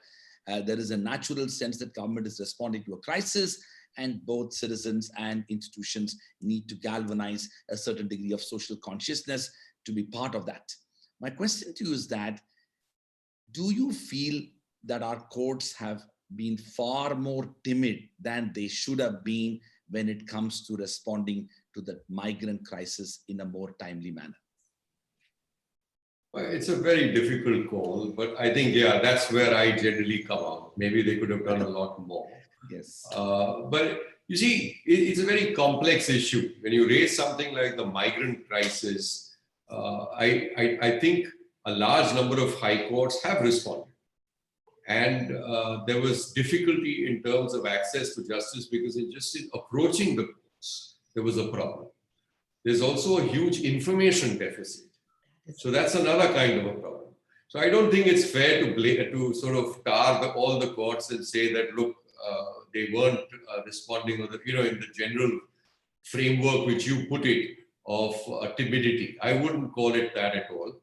There is a natural sense that government is responding to a crisis, and both citizens and institutions need to galvanize a certain degree of social consciousness to be part of that. My question to you is that, do you feel that our courts have been far more timid than they should have been when it comes to responding to the migrant crisis in a more timely manner? Well, it's a very difficult call, but I think, yeah, that's where I generally come out. Maybe they could have done a lot more. Yes. But you see, it's a very complex issue. When you raise something like the migrant crisis, I think a large number of high courts have responded. And there was difficulty in terms of access to justice, because in just approaching the courts, there was a problem. There's also a huge information deficit. So that's another kind of a problem. So I don't think it's fair to sort of tar all the courts and say that, look, they weren't responding, or in the general framework which you put it of timidity. I wouldn't call it that at all.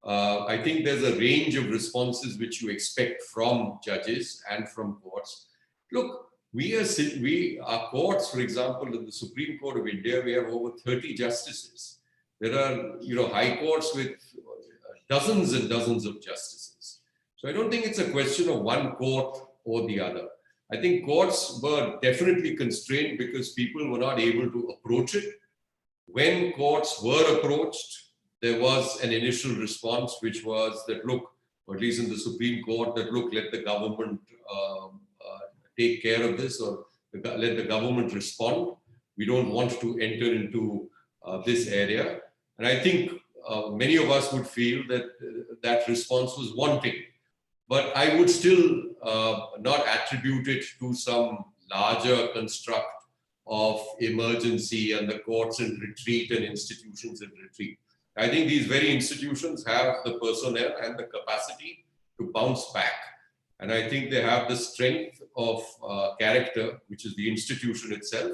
I think there's a range of responses which you expect from judges and from courts. Look, our courts, for example, in the Supreme Court of India, we have over 30 justices. There are, high courts with dozens and dozens of justices. So I don't think it's a question of one court or the other. I think courts were definitely constrained because people were not able to approach it. When courts were approached, there was an initial response, which was that, look, or at least in the Supreme Court, that, look, let the government take care of this, or let the government respond. We don't want to enter into this area. And I think many of us would feel that that response was wanting. But I would still not attribute it to some larger construct of emergency and the courts in retreat and institutions in retreat. I think these very institutions have the personnel and the capacity to bounce back. And I think they have the strength of character, which is the institution itself,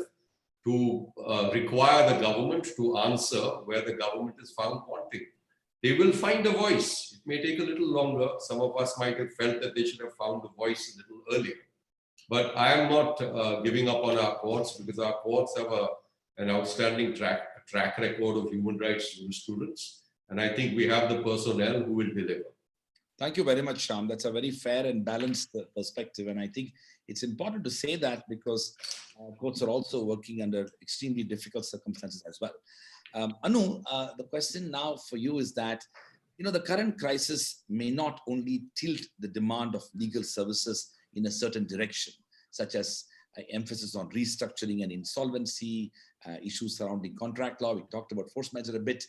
to require the government to answer where the government is found wanting. They will find a voice. It may take a little longer. Some of us might have felt that they should have found the voice a little earlier. But I am not giving up on our courts, because our courts have an outstanding track record of human rights jurisprudence. And I think we have the personnel who will deliver. Thank you very much, Shyam. That's a very fair and balanced perspective. And I think it's important to say that, because courts are also working under extremely difficult circumstances as well. Anu, the question now for you is that, the current crisis may not only tilt the demand of legal services in a certain direction, such as emphasis on restructuring and insolvency, issues surrounding contract law. We talked about force majeure a bit,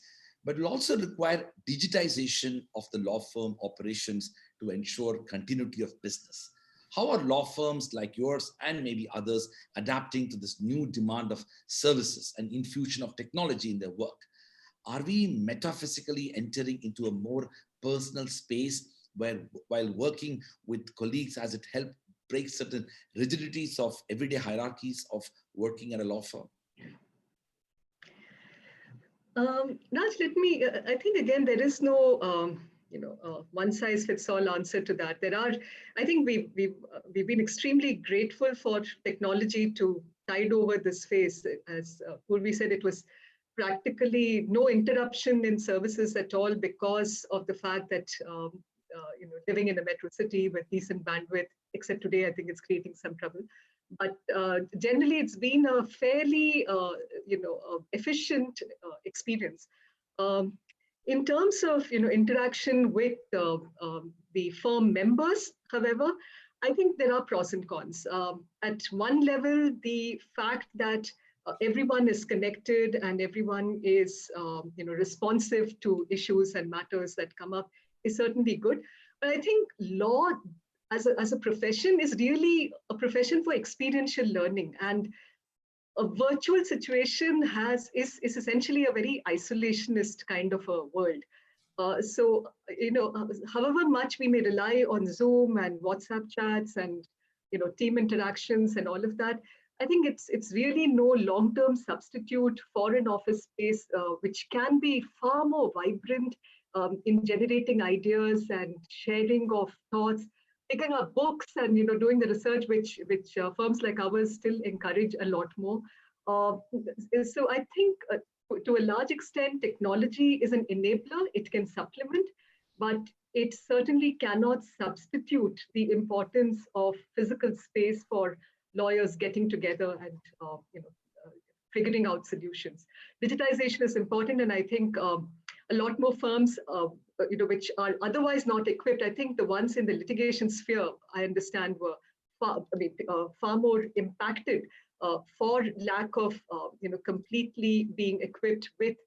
but it will also require digitization of the law firm operations to ensure continuity of business. How are law firms like yours and maybe others adapting to this new demand of services and infusion of technology in their work? Are we metaphysically entering into a more personal space where, while working with colleagues, has it helped break certain rigidities of everyday hierarchies of working at a law firm? Raj, I think again, there is no, one size fits all answer to that. I think we've been extremely grateful for technology to tide over this phase. As Purvi said, it was practically no interruption in services at all because of the fact that living in a metro city with decent bandwidth, except today, I think it's creating some trouble. But generally, it's been a fairly efficient experience. In terms of interaction with the firm members, however, I think there are pros and cons. At one level, the fact that everyone is connected and everyone is responsive to issues and matters that come up is certainly good. But I think law as a profession is really a profession for experiential learning, and a virtual situation is essentially a very isolationist kind of a world. However much we may rely on Zoom and WhatsApp chats and team interactions and all of that, I think it's really no long-term substitute for an office space, which can be far more vibrant in generating ideas and sharing of thoughts, picking up books and doing the research which firms like ours still encourage a lot more. So I think to a large extent, technology is an enabler. It can supplement, but it certainly cannot substitute the importance of physical space for lawyers getting together and figuring out solutions. Digitization is important, and I think a lot more firms, which are otherwise not equipped. I think the ones in the litigation sphere, I understand, were far more impacted for lack of completely being equipped with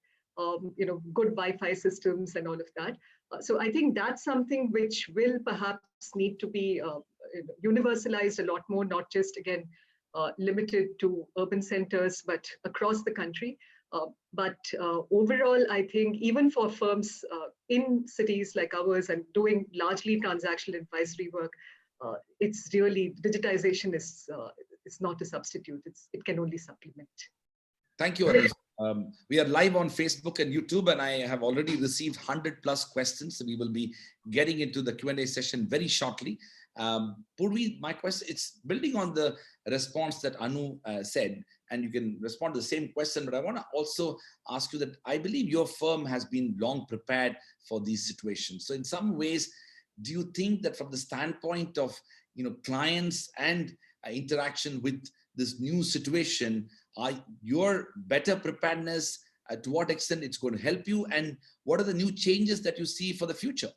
good Wi-Fi systems and all of that. So I think that's something which will perhaps need to be universalized a lot more, not just again limited to urban centers, but across the country. But overall, I think even for firms in cities like ours and doing largely transactional advisory work, it's really digitization is not a substitute. It can only supplement. Thank you, Anu. We are live on Facebook and YouTube, and I have already received 100+ questions. So we will be getting into the Q&A session very shortly. Purvi, my question, it's building on the response that Anu said, and you can respond to the same question, but I want to also ask you that I believe your firm has been long prepared for these situations. So in some ways, do you think that from the standpoint of clients and interaction with this new situation, your better preparedness, to what extent it's going to help you, and what are the new changes that you see for the future?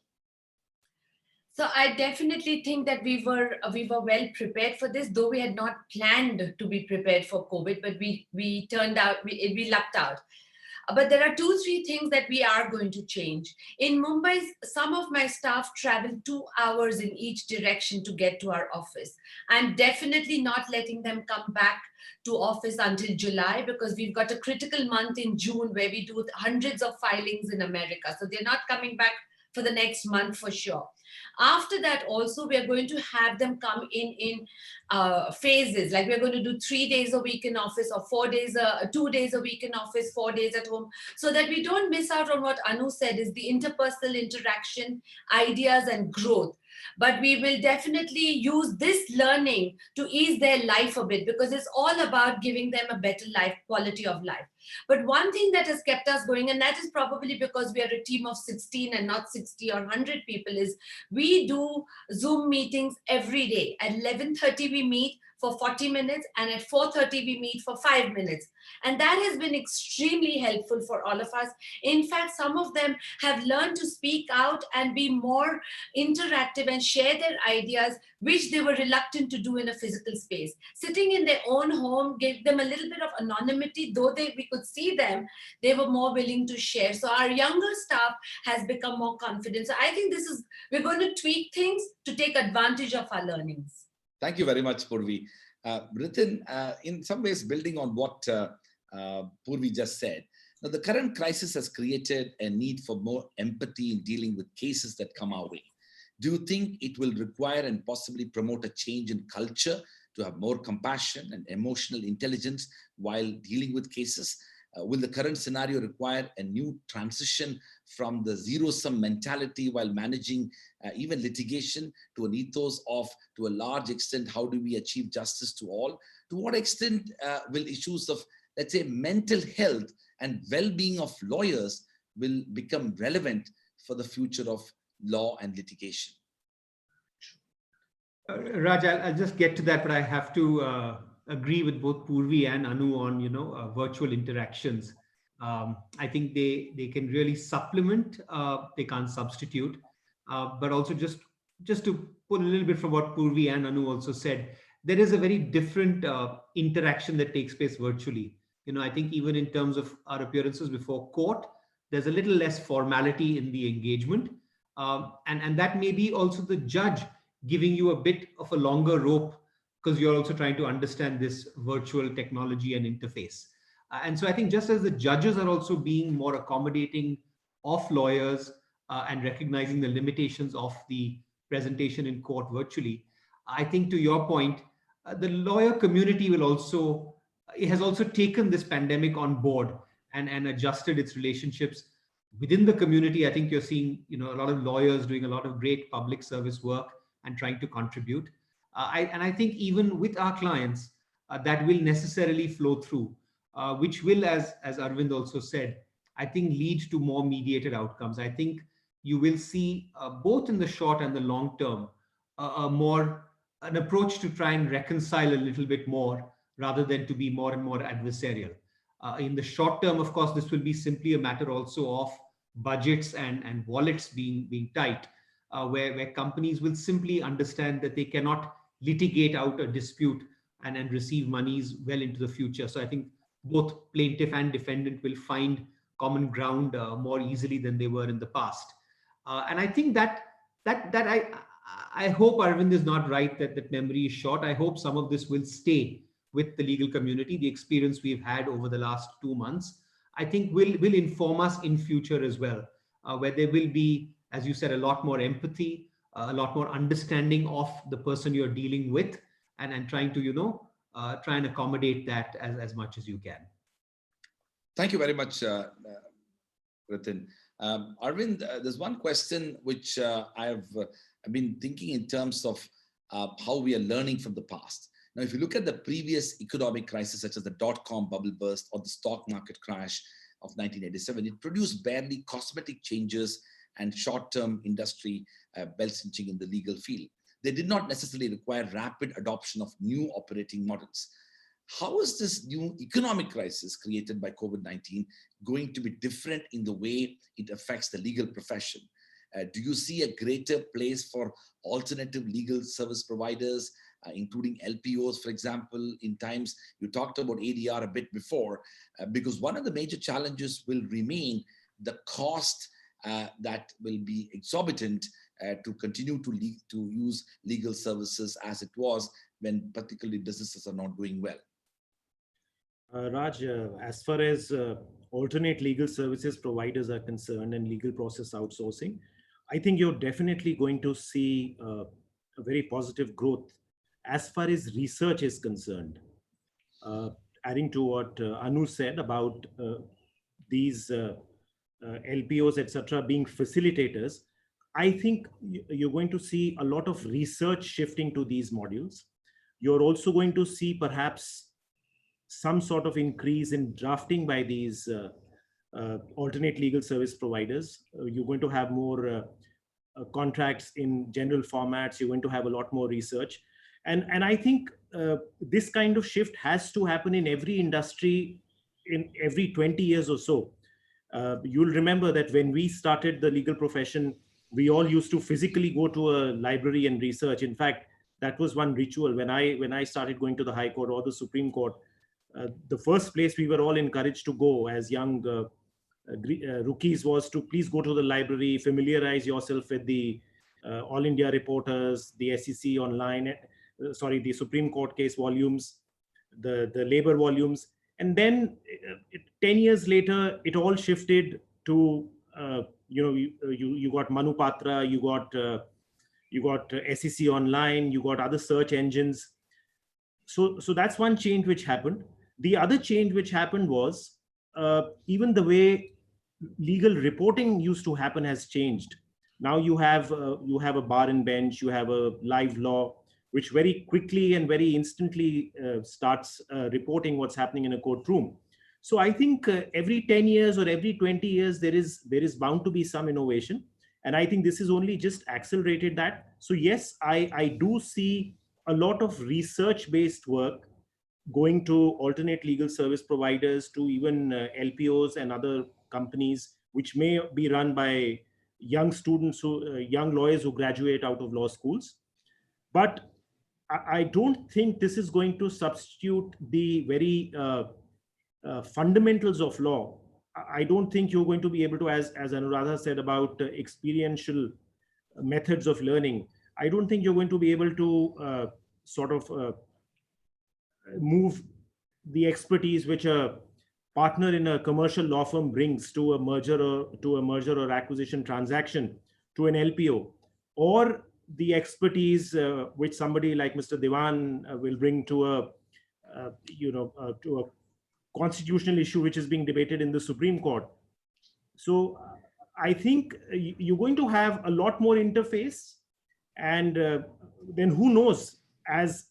So I definitely think that we were well prepared for this, though we had not planned to be prepared for COVID, but we turned out, we lucked out. But there are 2-3 things that we are going to change. In Mumbai, some of my staff travel 2 hours in each direction to get to our office. I'm definitely not letting them come back to office until July, because we've got a critical month in June where we do hundreds of filings in America. So they're not coming back for the next month for sure. After that, also, we are going to have them come in phases. Like we're going to do 3 days a week in office, or 2 days a week in office, 4 days at home, so that we don't miss out on what Anu said is the interpersonal interaction, ideas, and growth. But we will definitely use this learning to ease their life a bit, because it's all about giving them a better life, quality of life. But one thing that has kept us going, and that is probably because we are a team of 16 and not 60 or 100 people, is we do Zoom meetings every day. At 11:30 we meet for 40 minutes, and at 4:30 we meet for 5 minutes. And that has been extremely helpful for all of us. In fact, some of them have learned to speak out and be more interactive and share their ideas, which they were reluctant to do in a physical space. Sitting in their own home gave them a little bit of anonymity, though we could see them, they were more willing to share. So our younger staff has become more confident. So I think we're going to tweak things to take advantage of our learnings. Thank you very much, Purvi. Ritin, in some ways, building on what Purvi just said, now the current crisis has created a need for more empathy in dealing with cases that come our way. Do you think it will require and possibly promote a change in culture to have more compassion and emotional intelligence while dealing with cases? Will the current scenario require a new transition from the zero-sum mentality while managing even litigation to an ethos of, to a large extent, how do we achieve justice to all? To what extent will issues of let's say, mental health and well-being of lawyers will become relevant for the future of law and litigation? Raj, I'll just get to that, but I have to agree with both Purvi and Anu on, virtual interactions. I think they can really supplement, they can't substitute, but also just to pull a little bit from what Purvi and Anu also said, there is a very different interaction that takes place virtually. I think even in terms of our appearances before court, there's a little less formality in the engagement. And that may be also the judge giving you a bit of a longer rope because you're also trying to understand this virtual technology and interface. And so I think just as the judges are also being more accommodating of lawyers and recognizing the limitations of the presentation in court virtually, I think to your point, the lawyer community it has also taken this pandemic on board and adjusted its relationships within the community. I think you're seeing, a lot of lawyers doing a lot of great public service work and trying to contribute. I think even with our clients, that will necessarily flow through, which will, as Arvind also said, I think lead to more mediated outcomes. I think you will see both in the short and the long term, an approach to try and reconcile a little bit more rather than to be more and more adversarial. In the short term, of course, this will be simply a matter also of budgets and wallets being tight, where companies will simply understand that they cannot litigate out a dispute and receive monies well into the future. So I think both plaintiff and defendant will find common ground more easily than they were in the past. And I think that I hope Arvind is not right that memory is short. I hope some of this will stay with the legal community. The experience we've had over the last 2 months, I think will inform us in future as well, where there will be, as you said, a lot more empathy, a lot more understanding of the person you're dealing with, and trying to, try and accommodate that as much as you can. Thank you very much, Ritin. Arvind, there's one question which I've been thinking in terms of how we are learning from the past. Now, if you look at the previous economic crisis, such as the dot-com bubble burst or the stock market crash of 1987, it produced barely cosmetic changes and short-term industry belt-cinching in the legal field. They did not necessarily require rapid adoption of new operating models. How is this new economic crisis created by COVID-19 going to be different in the way it affects the legal profession? Do you see a greater place for alternative legal service providers, including LPOs, for example, in times you talked about ADR a bit before, because one of the major challenges will remain the cost that will be exorbitant to continue to use legal services as it was when particularly businesses are not doing well. Raj, as far as alternate legal services providers are concerned and legal process outsourcing, I think you're definitely going to see a very positive growth as far as research is concerned. Adding to what Anu said about these LPOs, etc., being facilitators, I think you're going to see a lot of research shifting to these modules. You're also going to see perhaps some sort of increase in drafting by these alternate legal service providers. You're going to have more contracts in general formats. You're going to have a lot more research. And I think this kind of shift has to happen in every industry in every 20 years or so. You'll remember that when we started the legal profession, we all used to physically go to a library and research. In fact, that was one ritual. When I started going to the High Court or the Supreme Court, the first place we were all encouraged to go as young rookies was to please go to the library, familiarize yourself with the All India reporters, the SEC online, the Supreme Court case volumes, the labor volumes. And then 10 years later, it all shifted to, you got Manu Patra, you got SEC online, you got other search engines. So that's one change which happened. The other change which happened was even the way legal reporting used to happen has changed. Now you have a bar and bench, you have a live law, which very quickly and very instantly starts reporting what's happening in a courtroom. So I think every 10 years or every 20 years, there is bound to be some innovation. And I think this is only just accelerated that. So yes, I do see a lot of research-based work going to alternate legal service providers, to even LPOs and other companies, which may be run by young students, young lawyers who graduate out of law schools. But I don't think this is going to substitute the very fundamentals of law. I don't think you're going to be able to, as Anuradha said about experiential methods of learning, I don't think you're going to be able to sort of move the expertise which a partner in a commercial law firm brings to a merger or acquisition transaction to an LPO, or the expertise which somebody like Mr. Dewan will bring to a to a constitutional issue which is being debated in the Supreme Court. So I think you're going to have a lot more interface, and then who knows, as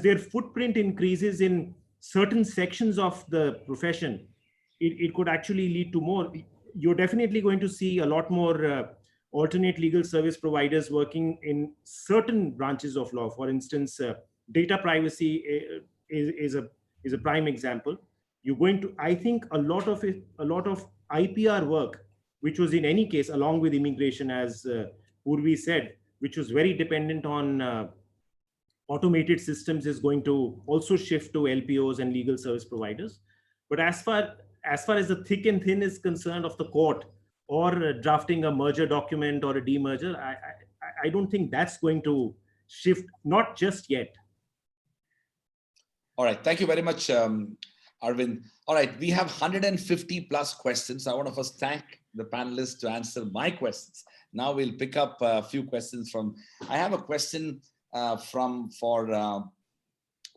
their footprint increases in certain sections of the profession, it could actually lead to more. You're definitely going to see a lot more alternate legal service providers working in certain branches of law. For instance, data privacy is a prime example. You're going to, I think, a lot of IPR work, which was in any case, along with immigration, as Purvi said, which was very dependent on automated systems, is going to also shift to LPOs and legal service providers. But as far as the thick and thin is concerned of the court, or drafting a merger document or a demerger, I don't think that's going to shift, not just yet. All right, thank you very much, Arvind. All right, we have 150 plus questions. I want to first thank the panelists to answer my questions. Now we'll pick up a few questions from, I have a question for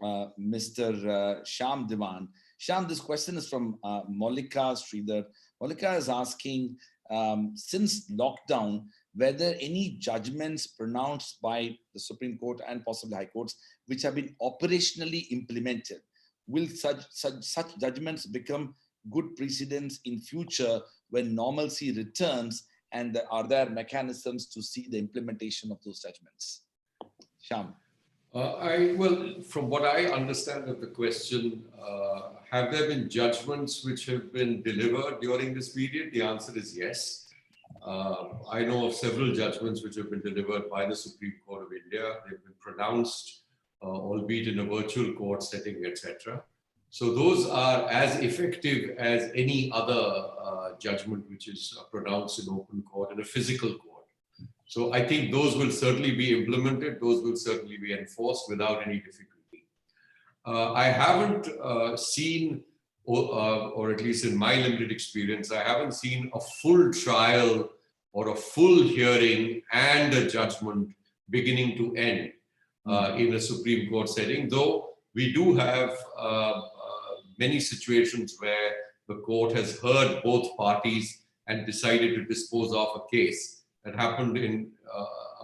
Mr. Shyam Dewan. Shyam, this question is from Mollika Sridhar. Mollika is asking, since lockdown, whether any judgments pronounced by the Supreme Court and possibly high courts, which have been operationally implemented, will such judgments become good precedents in future when normalcy returns, and are there mechanisms to see the implementation of those judgments? Shyam. Well, from what I understand of the question, have there been judgments which have been delivered during this period? The answer is yes. I know of several judgments which have been delivered by the Supreme Court of India. They've been pronounced, albeit in a virtual court setting, etc. So those are as effective as any other judgment which is pronounced in open court, in a physical court. So I think those will certainly be implemented. Those will certainly be enforced without any difficulty. I haven't seen, or at least in my limited experience, I haven't seen a full trial or a full hearing and a judgment beginning to end in a Supreme Court setting, though we do have many situations where the court has heard both parties and decided to dispose of a case. That happened in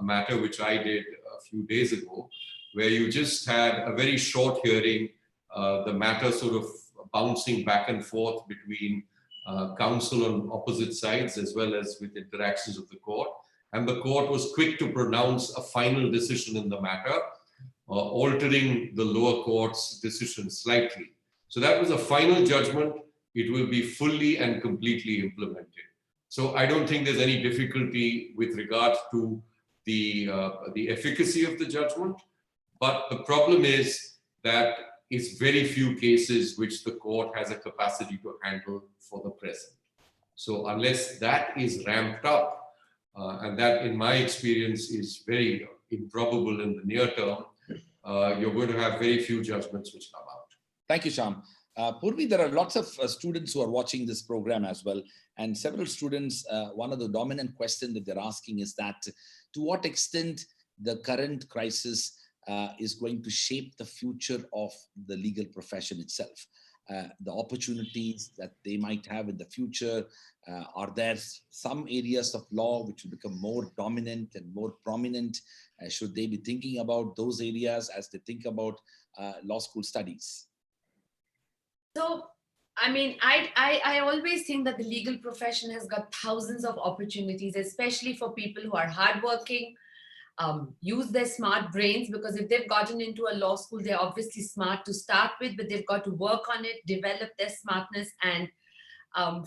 a matter which I did a few days ago, where you just had a very short hearing, the matter sort of bouncing back and forth between counsel on opposite sides, as well as with interactions of the court. And the court was quick to pronounce a final decision in the matter, altering the lower court's decision slightly. So that was a final judgment. It will be fully and completely implemented. So I don't think there's any difficulty with regard to the efficacy of the judgment. But the problem is that it's very few cases which the court has a capacity to handle for the present. So unless that is ramped up, and that in my experience is very improbable in the near term, you're going to have very few judgments which come out. Thank you, Shyam. Purvi, there are lots of students who are watching this program as well. And several students, one of the dominant questions that they're asking is that to what extent the current crisis is going to shape the future of the legal profession itself. The opportunities that they might have in the future, are there some areas of law which will become more dominant and more prominent? Should they be thinking about those areas as they think about law school studies? So I mean, I always think that the legal profession has got thousands of opportunities, especially for people who are hardworking, use their smart brains, because if they've gotten into a law school, they're obviously smart to start with, but they've got to work on it, develop their smartness, and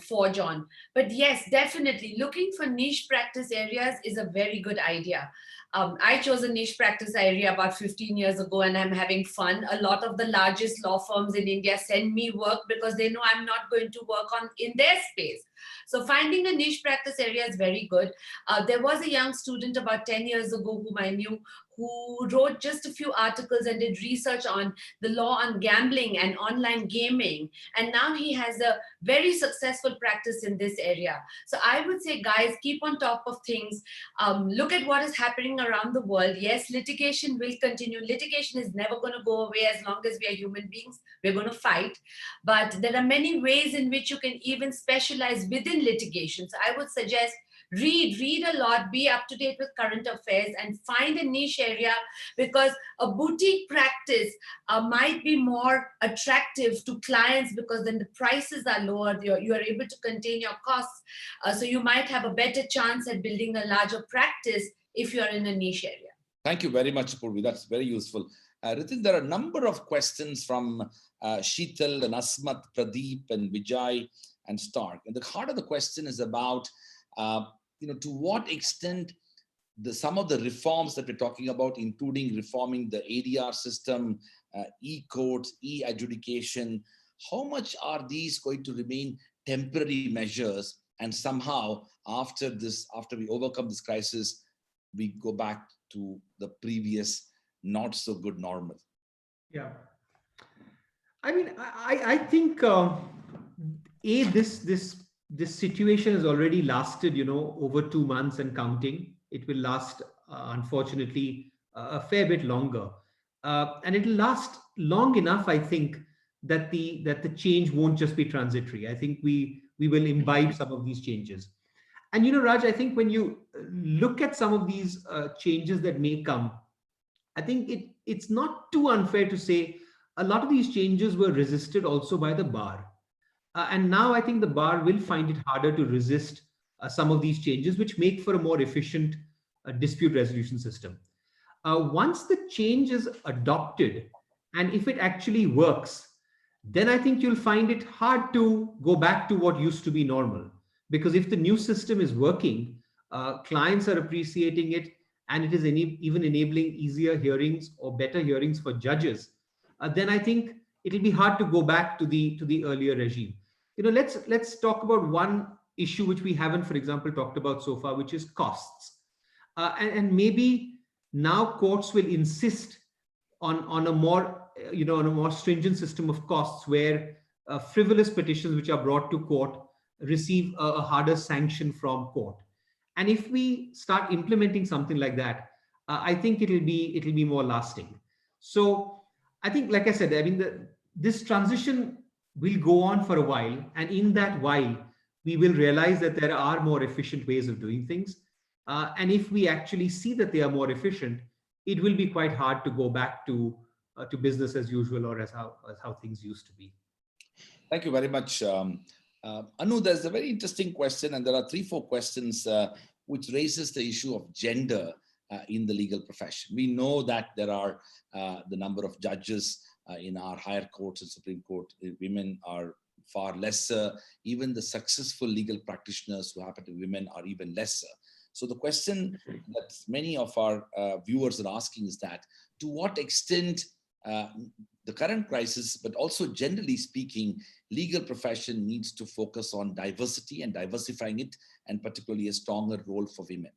forge on. But yes, definitely looking for niche practice areas is a very good idea. I chose a niche practice area about 15 years ago, and I'm having fun. A lot of the largest law firms in India send me work because they know I'm not going to work on in their space. So finding a niche practice area is very good. There was a young student about 10 years ago whom I knew, who wrote just a few articles and did research on the law on gambling and online gaming. And now he has a very successful practice in this area. So I would say, guys, keep on top of things. Look at what is happening around the world. Yes, litigation will continue. Litigation is never going to go away as long as we are human beings. We're going to fight. But there are many ways in which you can even specialize within litigation. So I would suggest read a lot, be up to date with current affairs, and find a niche area, because a boutique practice might be more attractive to clients, because then the prices are lower, you are able to contain your costs. So you might have a better chance at building a larger practice if you are in a niche area. Thank you very much, Purvi. That's very useful. Ritin, there are a number of questions from Sheetal and Asmat, Pradeep and Vijay and Stark. And the heart of the question is about to what extent some of the reforms that we're talking about, including reforming the ADR system, e-courts, e-adjudication, how much are these going to remain temporary measures, and somehow after we overcome this crisis, we go back to the previous not so good normal? Yeah. I mean, I think this situation has already lasted, over 2 months and counting. It will last, unfortunately, a fair bit longer, and it will last long enough, I think, that the change won't just be transitory. I think we will imbibe some of these changes. And Raj, I think when you look at some of these changes that may come, I think it's not too unfair to say a lot of these changes were resisted also by the bar. And now I think the bar will find it harder to resist some of these changes, which make for a more efficient dispute resolution system. Once the change is adopted, and if it actually works, then I think you'll find it hard to go back to what used to be normal. Because if the new system is working, clients are appreciating it, and it is even enabling easier hearings or better hearings for judges, then I think it'll be hard to go back to the earlier regime. Let's talk about one issue which we haven't, for example, talked about so far, which is costs. And maybe now courts will insist on a more stringent system of costs, where frivolous petitions which are brought to court receive a harder sanction from court. And if we start implementing something like that, I think it'll be more lasting. So I think, like I said, I mean, this transition will go on for a while, and in that while, we will realize that there are more efficient ways of doing things. And if we actually see that they are more efficient, it will be quite hard to go back to business as usual, or as how things used to be. Thank you very much. Anu, there's a very interesting question, and there are 3-4 questions which raises the issue of gender in the legal profession. We know that there are the number of judges in our higher courts and Supreme Court. Women are far lesser. Even the successful legal practitioners who happen to be women are even lesser. So the question that many of our viewers are asking is that, to what extent the current crisis, but also generally speaking, legal profession needs to focus on diversity and diversifying it, and particularly a stronger role for women?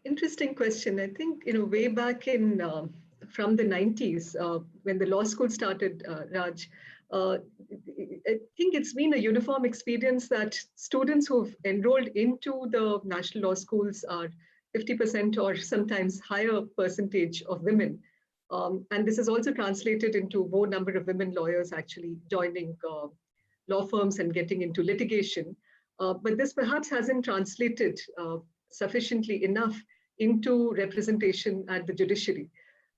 Interesting question. I think, way back in from the 90s, when the law school started, Raj, I think it's been a uniform experience that students who've enrolled into the national law schools are 50% or sometimes higher percentage of women. And this is also translated into more number of women lawyers actually joining law firms and getting into litigation. But this perhaps hasn't translated sufficiently enough into representation at the judiciary.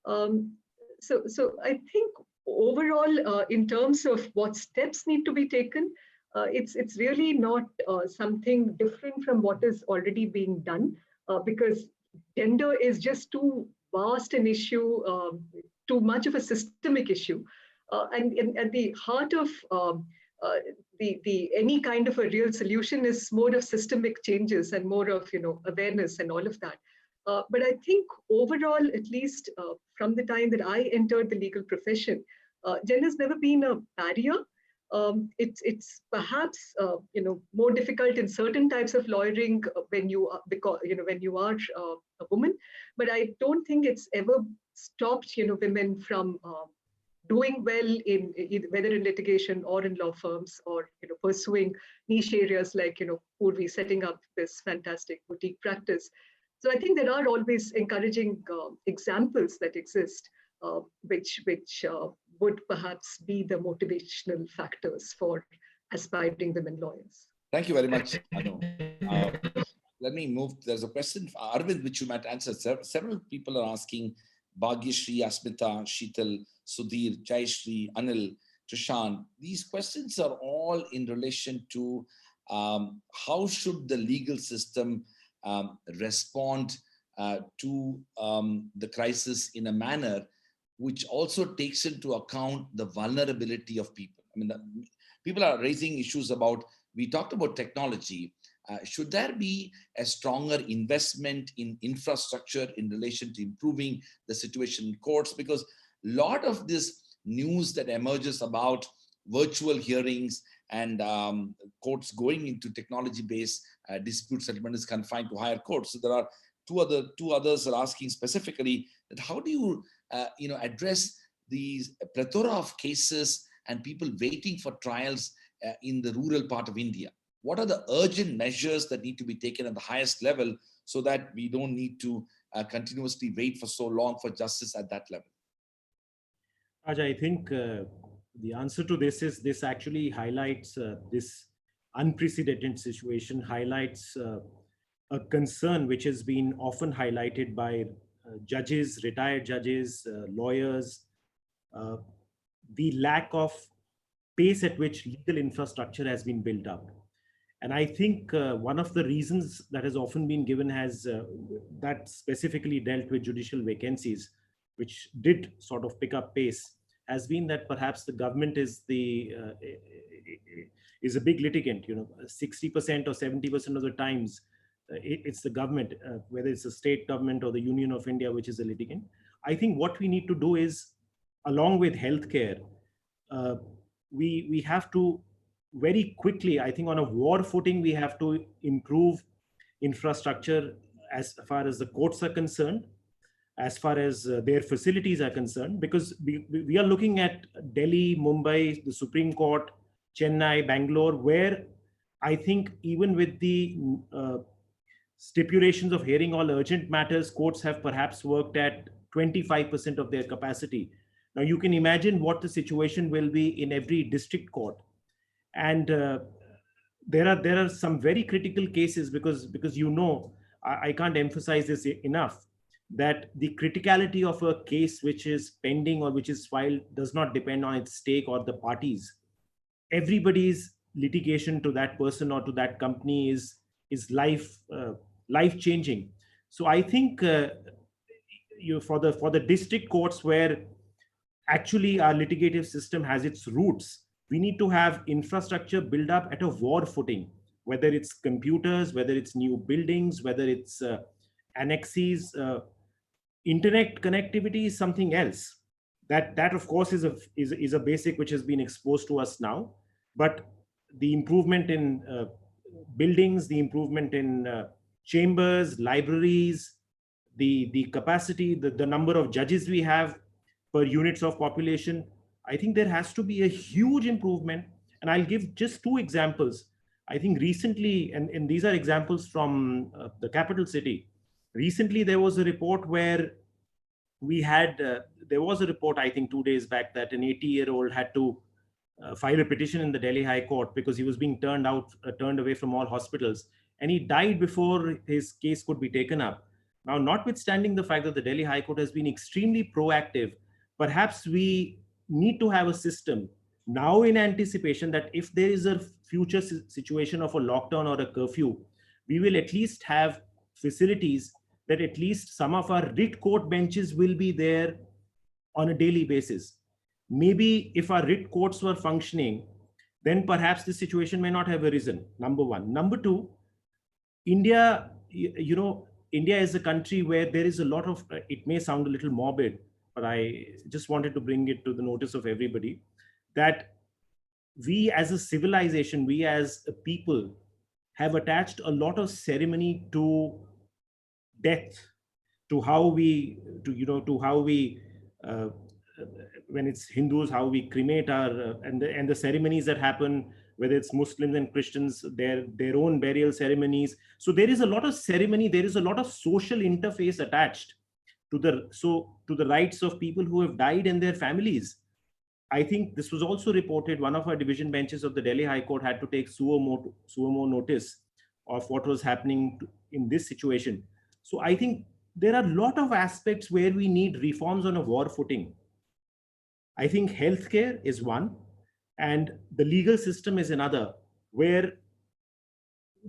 So I think overall, in terms of what steps need to be taken, it's really not something different from what is already being done, because gender is just too vast an issue, too much of a systemic issue, and at the heart of the any kind of a real solution is more of systemic changes and more of awareness and all of that. But I think overall, at least from the time that I entered the legal profession, gender has never been a barrier. It's perhaps more difficult in certain types of lawyering when you are, because when you are a woman, but I don't think it's ever stopped women from doing well in whether in litigation or in law firms, or pursuing niche areas like Purvi setting up this fantastic boutique practice. So I think there are always encouraging examples that exist, which would perhaps be the motivational factors for aspiring women lawyers. Thank you very much, Anu. Let me move. There's a question, Arvind, which you might answer. Several people are asking, Bhagyashri, Asmita, Sheetal, Sudhir, Jayashri, Anil, Trishan. These questions are all in relation to how should the legal system respond to the crisis in a manner which also takes into account the vulnerability of people. I mean, people are raising issues about, we talked about technology. Should there be a stronger investment in infrastructure in relation to improving the situation in courts? Because a lot of this news that emerges about virtual hearings and courts going into technology-based dispute settlement is confined to higher courts. So there are two others are asking specifically that how do you address these plethora of cases and people waiting for trials in the rural part of India? What are the urgent measures that need to be taken at the highest level so that we don't need to continuously wait for so long for justice at that level? Raj, I think the answer to this is this actually highlights this unprecedented situation, highlights a concern which has been often highlighted by judges, retired judges, lawyers, the lack of pace at which legal infrastructure has been built up. And I think one of the reasons that has often been given has that specifically dealt with judicial vacancies, which did sort of pick up pace, has been that perhaps the government is is a big litigant. 60% or 70% of the times it's the government, whether it's the state government or the Union of India, which is a litigant. I think what we need to do is, along with healthcare, we have to very quickly, I think on a war footing, we have to improve infrastructure as far as the courts are concerned, as far as their facilities are concerned, because we are looking at Delhi, Mumbai, the Supreme Court, Chennai, Bangalore, where I think even with the stipulations of hearing all urgent matters, courts have perhaps worked at 25% of their capacity. Now you can imagine what the situation will be in every district court. And there are some very critical cases because I can't emphasize this enough, that the criticality of a case which is pending or which is filed does not depend on its stake or the parties. Everybody's litigation to that person or to that company is life changing. So I think for the district courts where actually our litigative system has its roots, we need to have infrastructure built up at a war footing, whether it's computers, whether it's new buildings, whether it's annexes. Internet connectivity is something else. That of course is a basic which has been exposed to us now. But the improvement in buildings, the improvement in chambers, libraries, the capacity, the number of judges we have per units of population, I think there has to be a huge improvement. And I'll give just two examples. I think recently, and these are examples from the capital city. Recently, there was a report where there was a report, I think 2 days back, that an 80-year-old had to file a petition in the Delhi High Court because he was being turned away from all hospitals. And he died before his case could be taken up. Now, notwithstanding the fact that the Delhi High Court has been extremely proactive, perhaps we need to have a system now in anticipation that if there is a future situation of a lockdown or a curfew, we will at least have facilities that at least some of our writ court benches will be there on a daily basis. Maybe if our writ courts were functioning, then perhaps this situation may not have arisen, number one. Number two, India, India is a country where there is a lot of, it may sound a little morbid, but I just wanted to bring it to the notice of everybody, that we as a civilization, we as a people have attached a lot of ceremony to death, to how we, when it's Hindus, how we cremate our, and the ceremonies that happen, whether it's Muslims and Christians, their own burial ceremonies. So there is a lot of ceremony, there is a lot of social interface attached to the rights of people who have died and their families. I think this was also reported, one of our division benches of the Delhi High Court had to take suo notice of what was happening in this situation. So I think there are a lot of aspects where we need reforms on a war footing. I think healthcare is one, and the legal system is another, where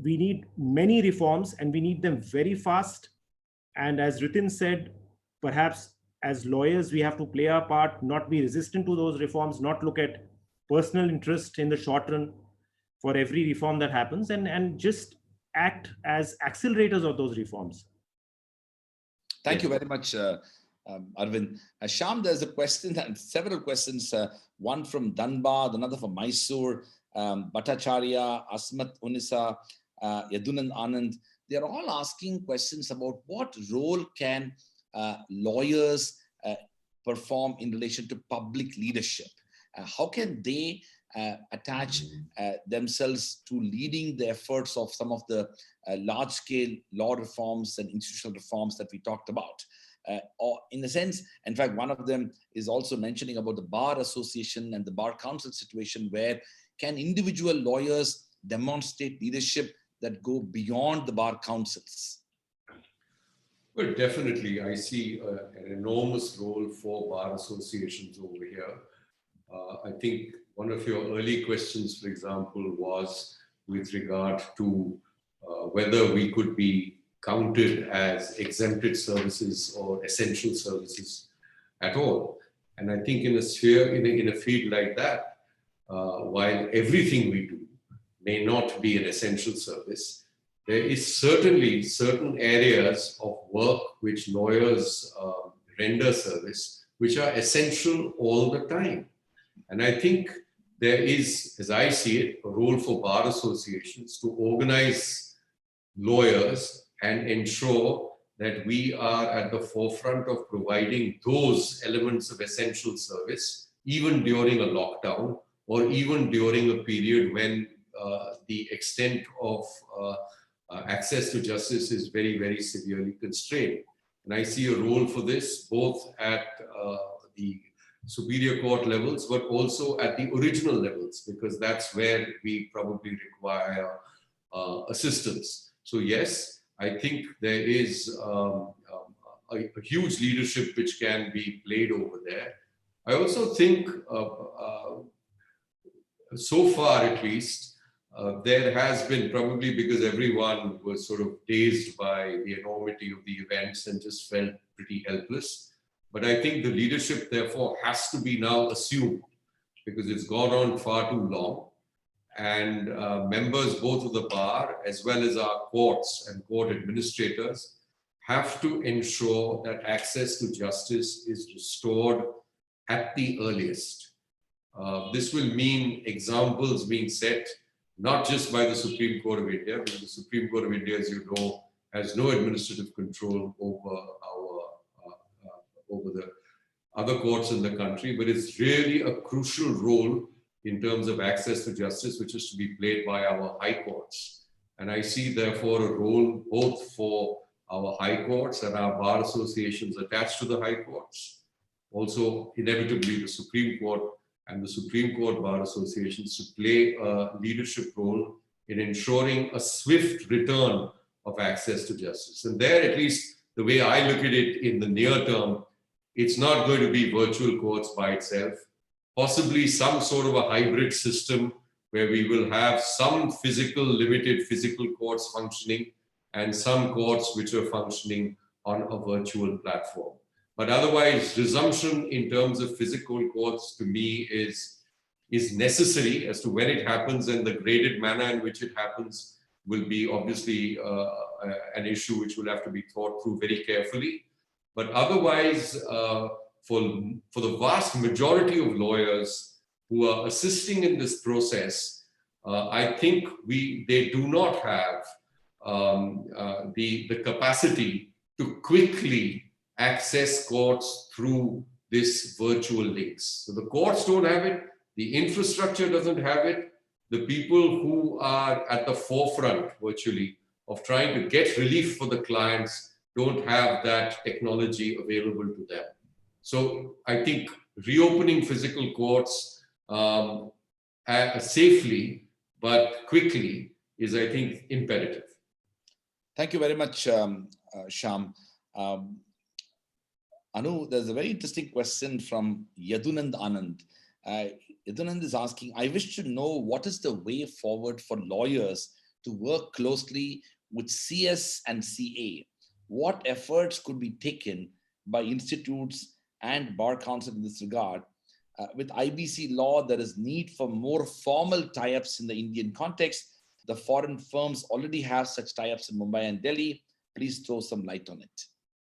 we need many reforms and we need them very fast. And as Ritin said, perhaps as lawyers, we have to play our part, not be resistant to those reforms, not look at personal interest in the short run for every reform that happens, and just act as accelerators of those reforms. Thank you very much, Arvind. Shyam, there's a question and several questions, one from Dhanbad, another from Mysore, Bhattacharya, Asmat Unisa, Yadunan Anand. They're all asking questions about what role can lawyers perform in relation to public leadership. How can they attach themselves to leading the efforts of some of the large-scale law reforms and institutional reforms that we talked about? Or in a sense, in fact, one of them is also mentioning about the Bar Association and the Bar Council situation, where can individual lawyers demonstrate leadership that go beyond the Bar Councils? Well, definitely, I see an enormous role for bar associations over here. I think one of your early questions, for example, was with regard to whether we could be counted as exempted services or essential services at all. And I think in a sphere, in a field like that, while everything we do may not be an essential service, there is certainly certain areas of work which lawyers render service, which are essential all the time. And I think there is, as I see it, a role for bar associations to organize lawyers and ensure that we are at the forefront of providing those elements of essential service, even during a lockdown or even during a period when the extent of access to justice is very, very severely constrained. And I see a role for this both at the superior court levels, but also at the original levels, because that's where we probably require assistance. So yes, I think there is a huge leadership which can be played over there. I also think, so far at least, there has been, probably because everyone was sort of dazed by the enormity of the events and just felt pretty helpless. But I think the leadership, therefore, has to be now assumed, because it's gone on far too long. And members both of the bar as well as our courts and court administrators have to ensure that access to justice is restored at the earliest. This will mean examples being set not just by the Supreme Court of India, because the Supreme Court of India, as you know, has no administrative control over the other courts in the country, but it's really a crucial role in terms of access to justice, which is to be played by our high courts. And I see, therefore, a role both for our high courts and our bar associations attached to the high courts, also inevitably the Supreme Court and the Supreme Court bar associations, to play a leadership role in ensuring a swift return of access to justice. And there, at least the way I look at it in the near term, it's not going to be virtual courts by itself. possibly some sort of a hybrid system where we will have some limited physical courts functioning and some courts which are functioning on a virtual platform. But otherwise, resumption in terms of physical courts to me is necessary. As to when it happens and the graded manner in which it happens will be obviously an issue which will have to be thought through very carefully. But otherwise, for the vast majority of lawyers who are assisting in this process, I think they do not have the capacity to quickly access courts through this virtual links. So the courts don't have it, the infrastructure doesn't have it, the people who are at the forefront virtually of trying to get relief for the clients don't have that technology available to them. So I think reopening physical courts safely but quickly is, I think, imperative. Thank you very much, Shyam. Anu, there's a very interesting question from Yadunand Anand. Yadunand is asking, I wish to know what is the way forward for lawyers to work closely with CS and CA? What efforts could be taken by institutes and Bar Council in this regard? With IBC law, there is need for more formal tie-ups in the Indian context. The foreign firms already have such tie-ups in Mumbai and Delhi. Please throw some light on it.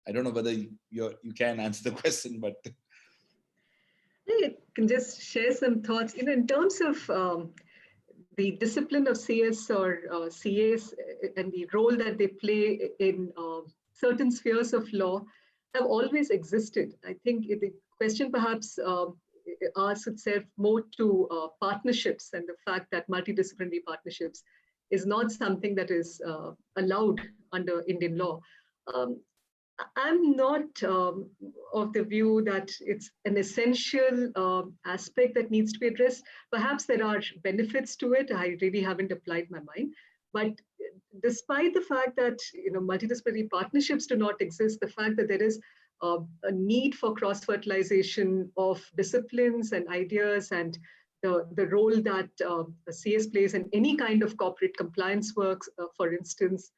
I don't know whether you can answer the question, but I can just share some thoughts. In terms of the discipline of CS or CAs and the role that they play in certain spheres of law have always existed. I think the question perhaps asks itself more to partnerships and the fact that multidisciplinary partnerships is not something that is allowed under Indian law. I'm not of the view that it's an essential aspect that needs to be addressed. Perhaps there are benefits to it. I really haven't applied my mind. But despite the fact that multidisciplinary partnerships do not exist, the fact that there is a need for cross-fertilization of disciplines and ideas and the role that the CS plays in any kind of corporate compliance work, for instance,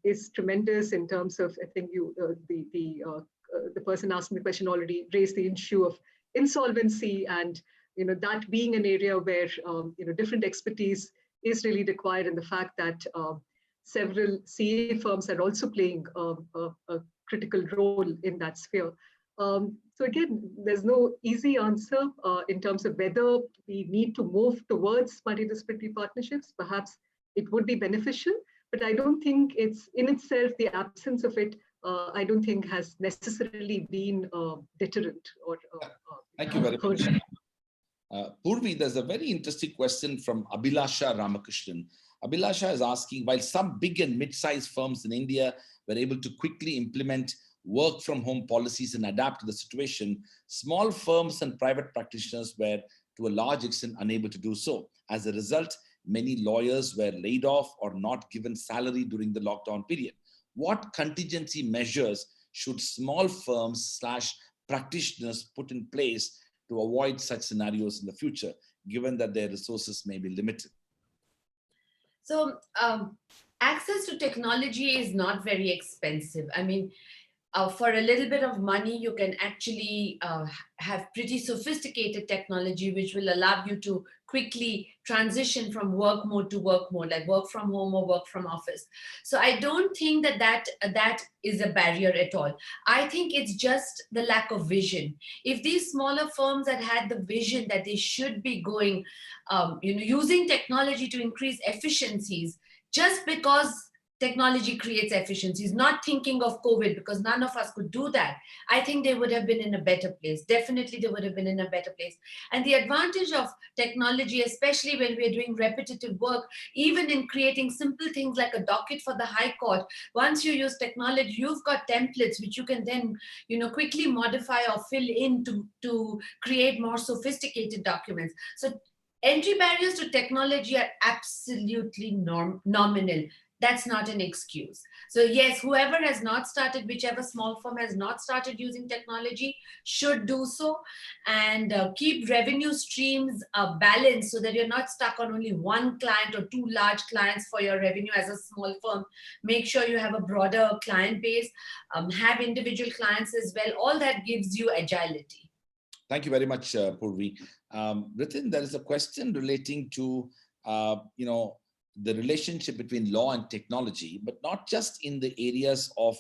is tremendous in terms of, I think the person asking the question already raised the issue of insolvency and that being an area where different expertise is really required, and the fact that several CA firms are also playing a critical role in that sphere. So again, there's no easy answer in terms of whether we need to move towards multidisciplinary partnerships. Perhaps it would be beneficial, but I don't think it's in itself, the absence of it, I don't think has necessarily been deterrent or thank you very much. Purvi, there's a very interesting question from Abhilasha Ramakrishnan. Abhilasha is asking, while some big and mid-sized firms in India were able to quickly implement work from home policies and adapt to the situation, small firms and private practitioners were to a large extent unable to do so. As a result, many lawyers were laid off or not given salary during the lockdown period. What contingency measures should small firms / practitioners put in place to avoid such scenarios in the future, given that their resources may be limited? So access to technology is not very expensive. I mean, for a little bit of money, you can actually have pretty sophisticated technology, which will allow you to quickly transition from work mode to work mode, like work from home or work from office. So I don't think that is a barrier at all. I think it's just the lack of vision. If these smaller firms had the vision that they should be going, using technology to increase efficiencies, just because technology creates efficiencies, not thinking of COVID, because none of us could do that, I think they would have been in a better place. Definitely, they would have been in a better place. And the advantage of technology, especially when we're doing repetitive work, even in creating simple things like a docket for the High Court, once you use technology, you've got templates which you can then, quickly modify or fill in to create more sophisticated documents. So entry barriers to technology are absolutely nominal. that's not an excuse. So yes, whoever has not started, whichever small firm has not started using technology should do so, and keep revenue streams balanced so that you're not stuck on only one client or two large clients for your revenue as a small firm. Make sure you have a broader client base, have individual clients as well. All that gives you agility. Thank you very much, Purvi. Ritin, there is a question relating to, the relationship between law and technology, but not just in the areas of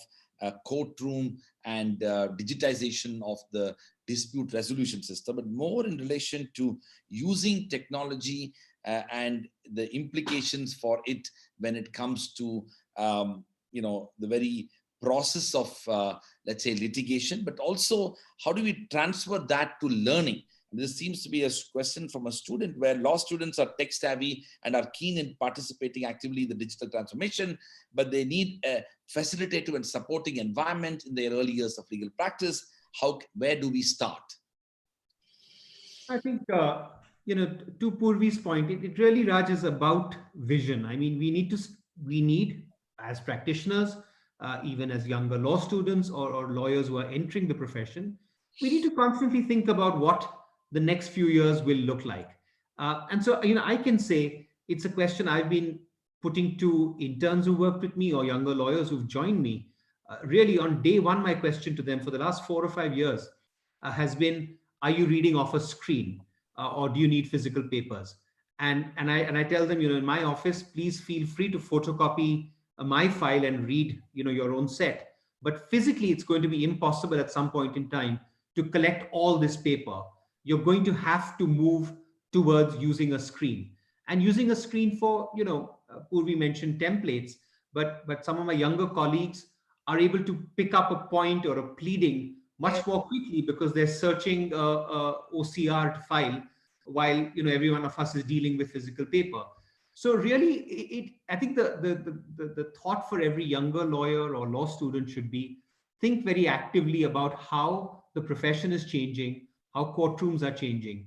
courtroom and digitization of the dispute resolution system, but more in relation to using technology and the implications for it when it comes to, the very process of, let's say, litigation, but also how do we transfer that to learning? This seems to be a question from a student where law students are tech savvy and are keen in participating actively in the digital transformation, but they need a facilitative and supporting environment in their early years of legal practice. Where do we start? I think, to Purvi's point, it really, Raj, is about vision. I mean, we need as practitioners, even as younger law students or lawyers who are entering the profession, we need to constantly think about what the next few years will look like. And so, I can say it's a question I've been putting to interns who worked with me or younger lawyers who've joined me. Really, on day one, my question to them for the last 4 or 5 years has been, are you reading off a screen or do you need physical papers? And I tell them, in my office, please feel free to photocopy my file and read, your own set. But physically, it's going to be impossible at some point in time to collect all this paper. You're going to have to move towards using a screen, and using a screen for, Purvi mentioned templates, but some of my younger colleagues are able to pick up a point or a pleading much more quickly because they're searching a OCR file while, every one of us is dealing with physical paper. So really, I think the thought for every younger lawyer or law student should be, think very actively about how the profession is changing, how courtrooms are changing.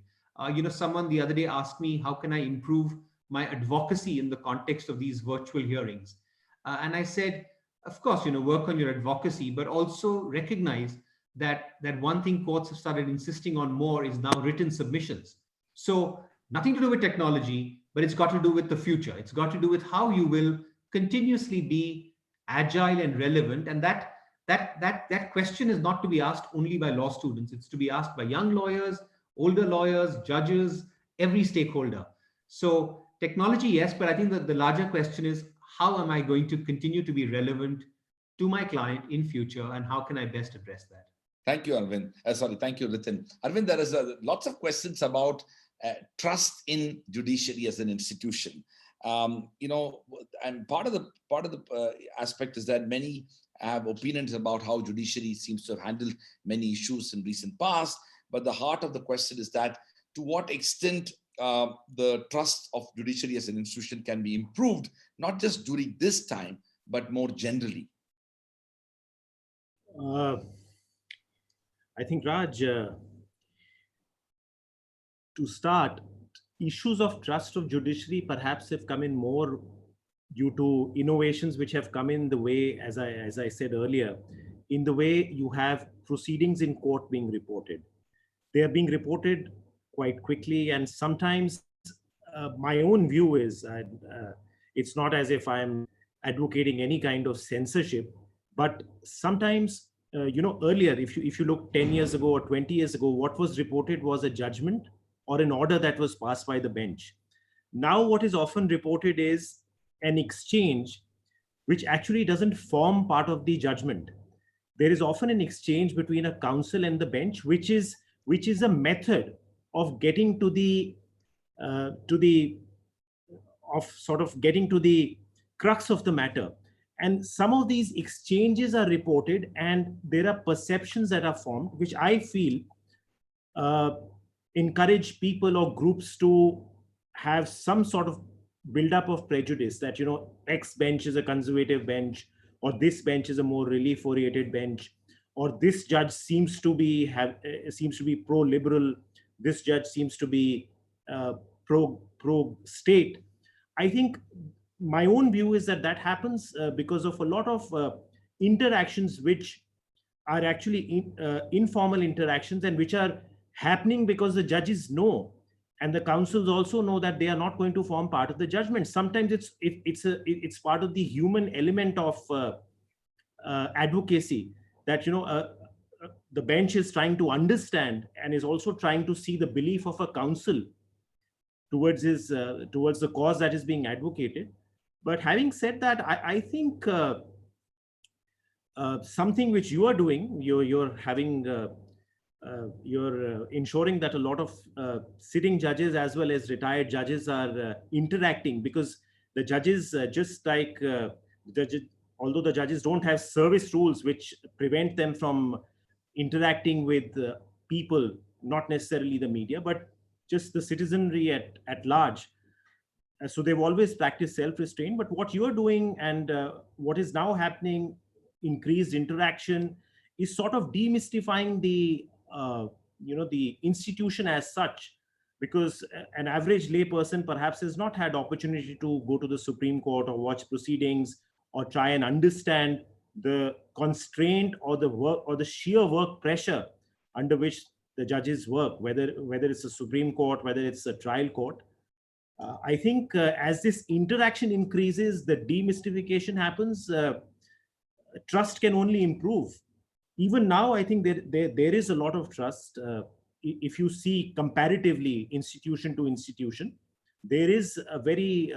Someone the other day asked me, how can I improve my advocacy in the context of these virtual hearings? And I said, of course, work on your advocacy, but also recognize that one thing courts have started insisting on more is now written submissions. So nothing to do with technology, but it's got to do with the future. It's got to do with how you will continuously be agile and relevant. And that question is not to be asked only by law students. It's to be asked by young lawyers, older lawyers, judges, every stakeholder. So technology, yes, but I think that the larger question is, how am I going to continue to be relevant to my client in future, and how can I best address that? Thank you, Arvind. Thank you, Ritin. Arvind, there is lots of questions about trust in judiciary as an institution. And part of the aspect is that many have opinions about how judiciary seems to have handled many issues in recent past. But the heart of the question is that to what extent the trust of judiciary as an institution can be improved, not just during this time, but more generally. I think, Raj, to start, issues of trust of judiciary perhaps have come in more due to innovations which have come in the way, as I said earlier, in the way you have proceedings in court being reported. They are being reported quite quickly, and sometimes my own view is, it's not as if I'm advocating any kind of censorship, but sometimes, earlier, if you look 10 years ago or 20 years ago, what was reported was a judgment or an order that was passed by the bench. Now, what is often reported is an exchange which actually doesn't form part of the judgment. There is often an exchange between a counsel and the bench, which is a method of getting to the crux of the matter. And some of these exchanges are reported, and there are perceptions that are formed, which I feel encourage people or groups to have some sort of buildup of prejudice that, X bench is a conservative bench, or this bench is a more relief-oriented bench, or this judge seems to be pro-liberal, this judge seems to be pro-state. I think my own view is that that happens because of a lot of interactions which are actually informal interactions, and which are happening because the judges know, and the councils also know, that they are not going to form part of the judgment. Sometimes it's part of the human element of advocacy, that the bench is trying to understand and is also trying to see the belief of a counsel towards the cause that is being advocated. But having said that, I think something which you are doing, you're ensuring that a lot of sitting judges as well as retired judges are interacting, because the judges, although the judges don't have service rules which prevent them from interacting with people, not necessarily the media, but just the citizenry at large. So they've always practiced self-restraint. But what you're doing, and what is now happening, increased interaction, is sort of demystifying the institution as such, because an average lay person perhaps has not had opportunity to go to the Supreme Court or watch proceedings or try and understand the constraint or the work or the sheer work pressure under which the judges work, whether it's a Supreme Court, whether it's a trial court. I think as this interaction increases, the demystification happens, trust can only improve. Even now, I think there is a lot of trust. If you see comparatively institution to institution, there is a very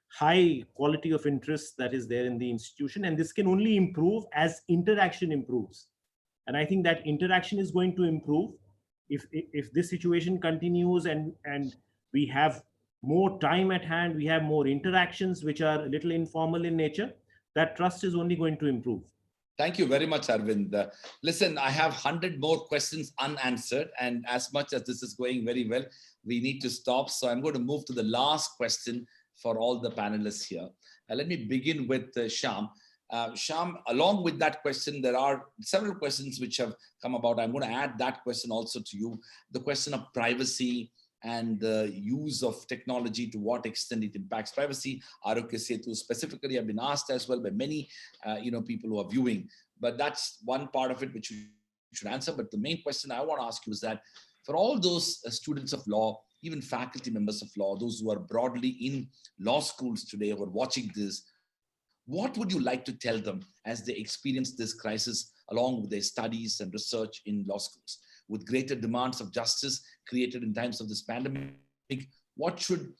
high quality of interest that is there in the institution, and this can only improve as interaction improves. And I think that interaction is going to improve if this situation continues, and we have more time at hand, we have more interactions which are a little informal in nature, that trust is only going to improve. Thank you very much, Arvind. Listen, I have 100 more questions unanswered, and as much as this is going very well, we need to stop. So I'm going to move to the last question for all the panelists here. Let me begin with Shyam. Shyam, along with that question, there are several questions which have come about. I'm going to add that question also to you. The question of privacy and the use of technology, to what extent it impacts privacy. Arogya Setu specifically have been asked as well by many people who are viewing. But that's one part of it which you should answer. But the main question I want to ask you is that for all those students of law, even faculty members of law, those who are broadly in law schools today who are watching this, what would you like to tell them as they experience this crisis along with their studies and research in law schools? With greater demands of justice created in times of this pandemic, what should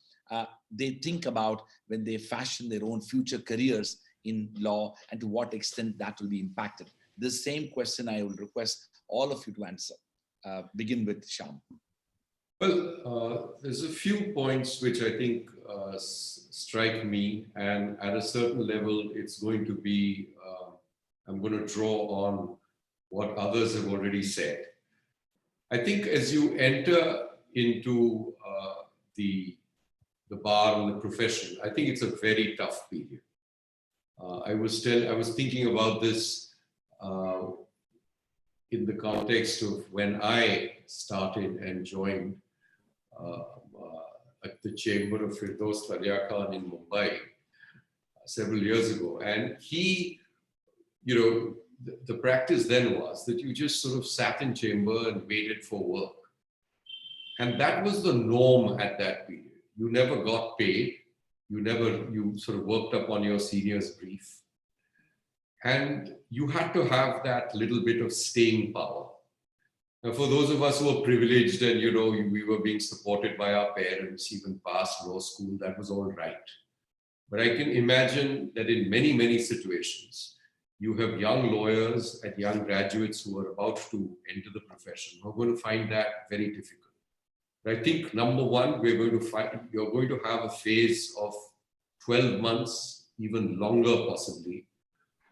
they think about when they fashion their own future careers in law, and to what extent that will be impacted? This same question I will request all of you to answer. Begin with Shyam. Well, there's a few points which I think strike me, and at a certain level, it's going to be, I'm going to draw on what others have already said. I think as you enter into the bar and the profession, I think it's a very tough period. I was thinking about this in the context of when I started and joined at the chamber of Firdaus Talia Khan in Mumbai several years ago. And he, the practice then was that you just sort of sat in chamber and waited for work. And that was the norm at that period. You never got paid. You sort of worked up on your senior's brief. And you had to have that little bit of staying power. Now, for those of us who are privileged and, we were being supported by our parents, even past law school, that was all right. But I can imagine that in many, many situations, you have young lawyers and young graduates who are about to enter the profession who are going to find that very difficult. But I think, number one, you're going to have a phase of 12 months, even longer possibly,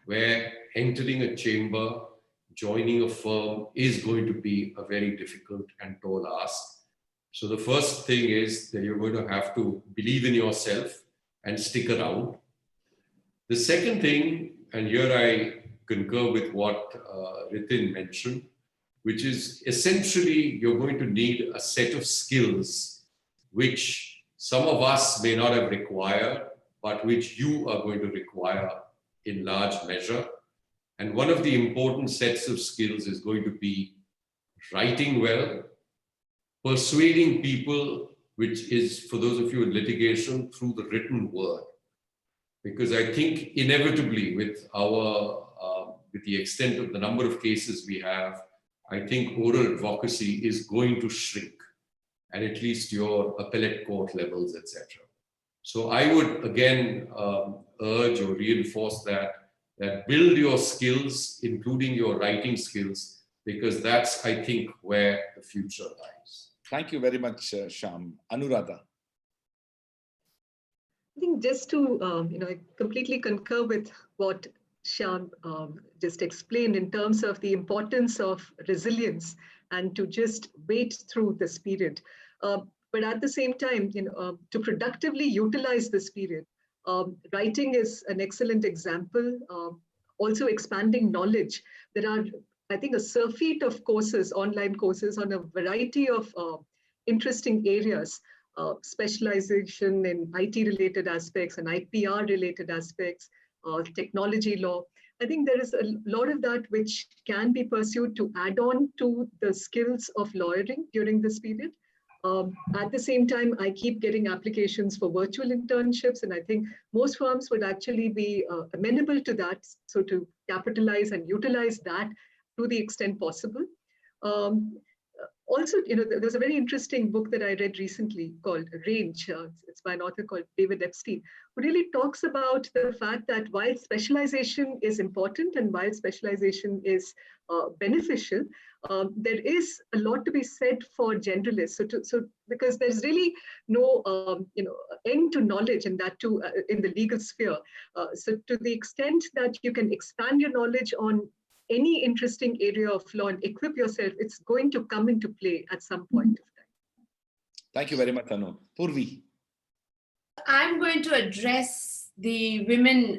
where entering a chamber, joining a firm is going to be a very difficult and tall ask. So the first thing is that you're going to have to believe in yourself and stick around. The second thing, and here I concur with what Ritin mentioned, which is essentially you're going to need a set of skills which some of us may not have required, but which you are going to require in large measure. And one of the important sets of skills is going to be writing well, persuading people, which is, for those of you in litigation, through the written word. Because I think inevitably with with the extent of the number of cases we have, I think oral advocacy is going to shrink, and at least your appellate court levels, etc. So I would again urge or reinforce that build your skills, including your writing skills, because that's, I think, where the future lies. Thank you very much, Shyam. Anuradha. I think just to, I completely concur with what Shyam just explained in terms of the importance of resilience and to just wait through this period. But at the same time, to productively utilize this period, writing is an excellent example. Also expanding knowledge. There are, I think, a surfeit of courses, online courses on a variety of interesting areas. Specialization in IT-related aspects and IPR-related aspects, technology law. I think there is a lot of that which can be pursued to add on to the skills of lawyering during this period. At the same time, I keep getting applications for virtual internships, and I think most firms would actually be amenable to that, so to capitalize and utilize that to the extent possible. Also, there's a very interesting book that I read recently called Range. It's by an author called David Epstein, who really talks about the fact that while specialization is important and while specialization is beneficial, there is a lot to be said for generalists. So because there's really no end to knowledge, and that too in the legal sphere. So to the extent that you can expand your knowledge on any interesting area of law and equip yourself, it's going to come into play at some point of time. Thank you very much, Anu. Purvi. I'm going to address the women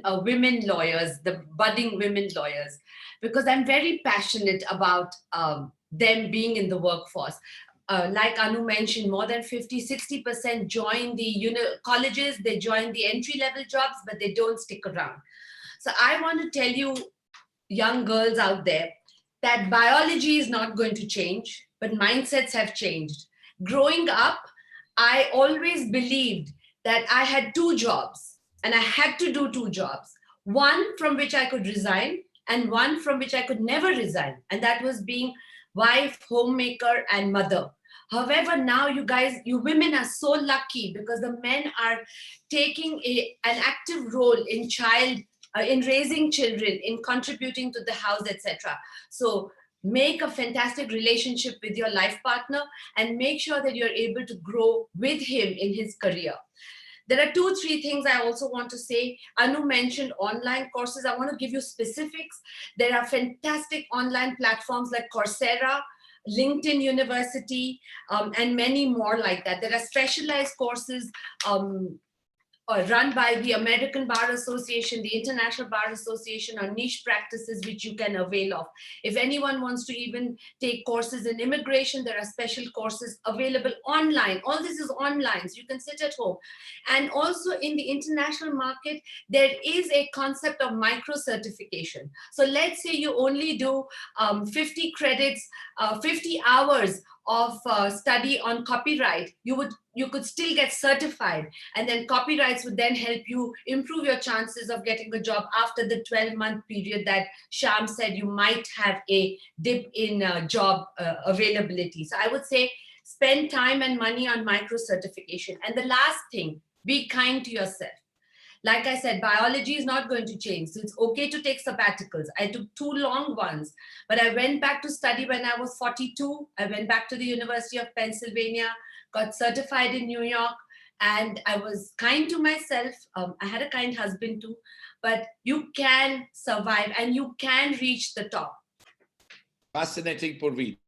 lawyers, the budding women lawyers, because I'm very passionate about them being in the workforce. Like Anu mentioned, more than 50-60% join the colleges, they join the entry-level jobs, but they don't stick around. So I want to tell you, young girls out there, that biology is not going to change, but mindsets have changed. Growing up, I always believed that I had two jobs and I had to do two jobs. One from which I could resign and one from which I could never resign. And that was being wife, homemaker, and mother. However, now you women are so lucky because the men are taking an active role in raising children, in contributing to the house, etc. So make a fantastic relationship with your life partner and make sure that you're able to grow with him in his career. There are 2-3 things I also want to say. Anu mentioned online courses. I want to give you specifics. There are fantastic online platforms like Coursera, LinkedIn University, and many more like that. There are specialized courses run by the American Bar Association, the International Bar Association, or niche practices which you can avail of. If anyone wants to even take courses in immigration, there are special courses available online. All this is online, so you can sit at home. And also in the international market, there is a concept of micro-certification. So let's say you only do 50 credits, 50 hours of study on copyright, you could still get certified, and then copyrights would then help you improve your chances of getting a job after the 12-month period that Shyam said you might have a dip in job availability. So I would say spend time and money on micro-certification. And the last thing, be kind to yourself. Like I said, biology is not going to change. So it's okay to take sabbaticals. I took 2 long ones, but I went back to study when I was 42. I went back to the University of Pennsylvania, got certified in New York, and I was kind to myself. I had a kind husband too, but you can survive and you can reach the top. Fascinating, Purvi.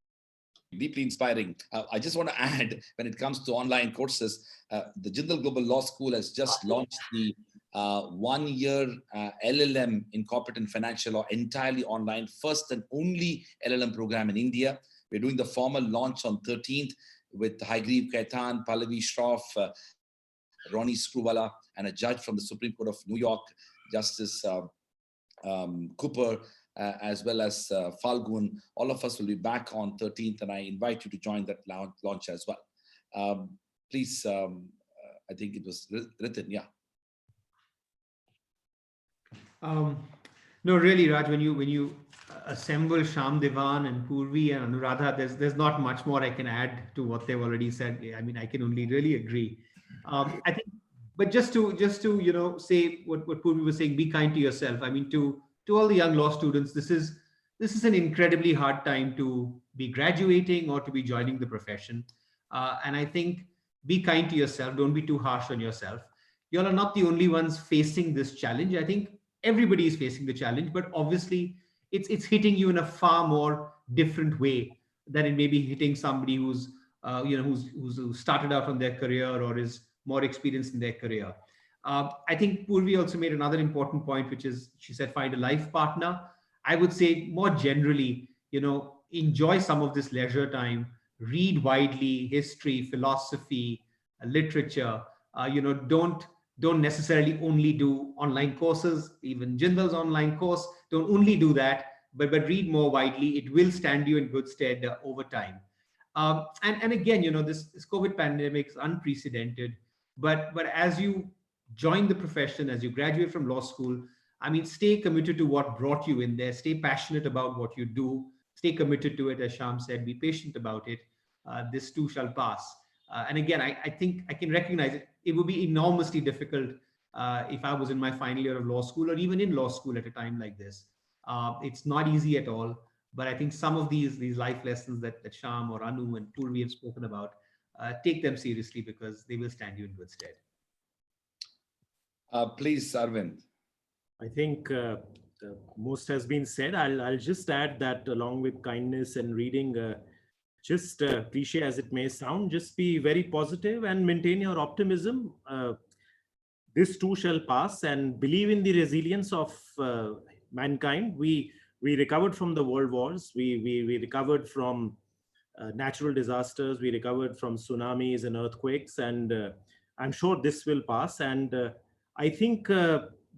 Deeply inspiring. I just want to add, when it comes to online courses, the Jindal Global Law School has just launched the 1-year LLM in corporate and financial law, entirely online, first and only LLM program in India. We're doing the formal launch on 13th with Haigreev Khaitan, Pallavi Shroff, Ronnie Screwvala, and a judge from the Supreme Court of New York, Justice Cooper, as well as Falgun. All of us will be back on 13th, and I invite you to join that launch as well. Please, I think it was written, yeah. No, really, Raj, when you assemble Sham Devan and Purvi and Anuradha, there's not much more I can add to what they've already said. I mean, I can only really agree. I think, but just to say what Purvi was saying, be kind to yourself. I mean, to all the young law students, this is an incredibly hard time to be graduating or to be joining the profession. And I think be kind to yourself. Don't be too harsh on yourself. You all are not the only ones facing this challenge. I think everybody is facing the challenge, but obviously it's hitting you in a far more different way than it may be hitting somebody who's started out on their career or is more experienced in their career. I think Purvi also made another important point, which is, she said, find a life partner. I would say more generally, enjoy some of this leisure time, read widely, history, philosophy, literature. Don't necessarily only do online courses. Even Jindal's online course, don't only do that, but read more widely. It will stand you in good stead over time. And again, this COVID pandemic is unprecedented, but as you join the profession, as you graduate from law school, I mean, stay committed to what brought you in there, stay passionate about what you do, stay committed to it. As Sham said, be patient about it. This too shall pass. And again, I think I can recognize it. It would be enormously difficult if I was in my final year of law school or even in law school at a time like this. It's not easy at all. But I think some of these life lessons that Sham or Anu and Purvi have spoken about, take them seriously because they will stand you in good stead. Please, Arvind. I think most has been said. I'll just add that along with kindness and reading, just cliche as it may sound, just be very positive and maintain your optimism. This too shall pass, and believe in the resilience of mankind. We recovered from the world wars. We recovered from natural disasters. We recovered from tsunamis and earthquakes, and I'm sure this will pass. And I think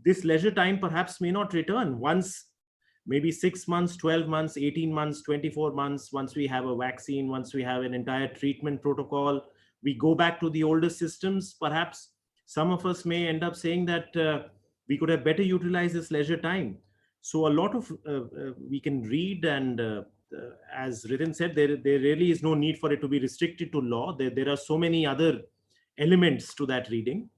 this leisure time perhaps may not return once, maybe 6 months, 12 months, 18 months, 24 months, once we have a vaccine, once we have an entire treatment protocol, we go back to the older systems. Perhaps some of us may end up saying that we could have better utilized this leisure time. So a lot of we can read, and as Ritin said, there really is no need for it to be restricted to law. There are so many other elements to that reading.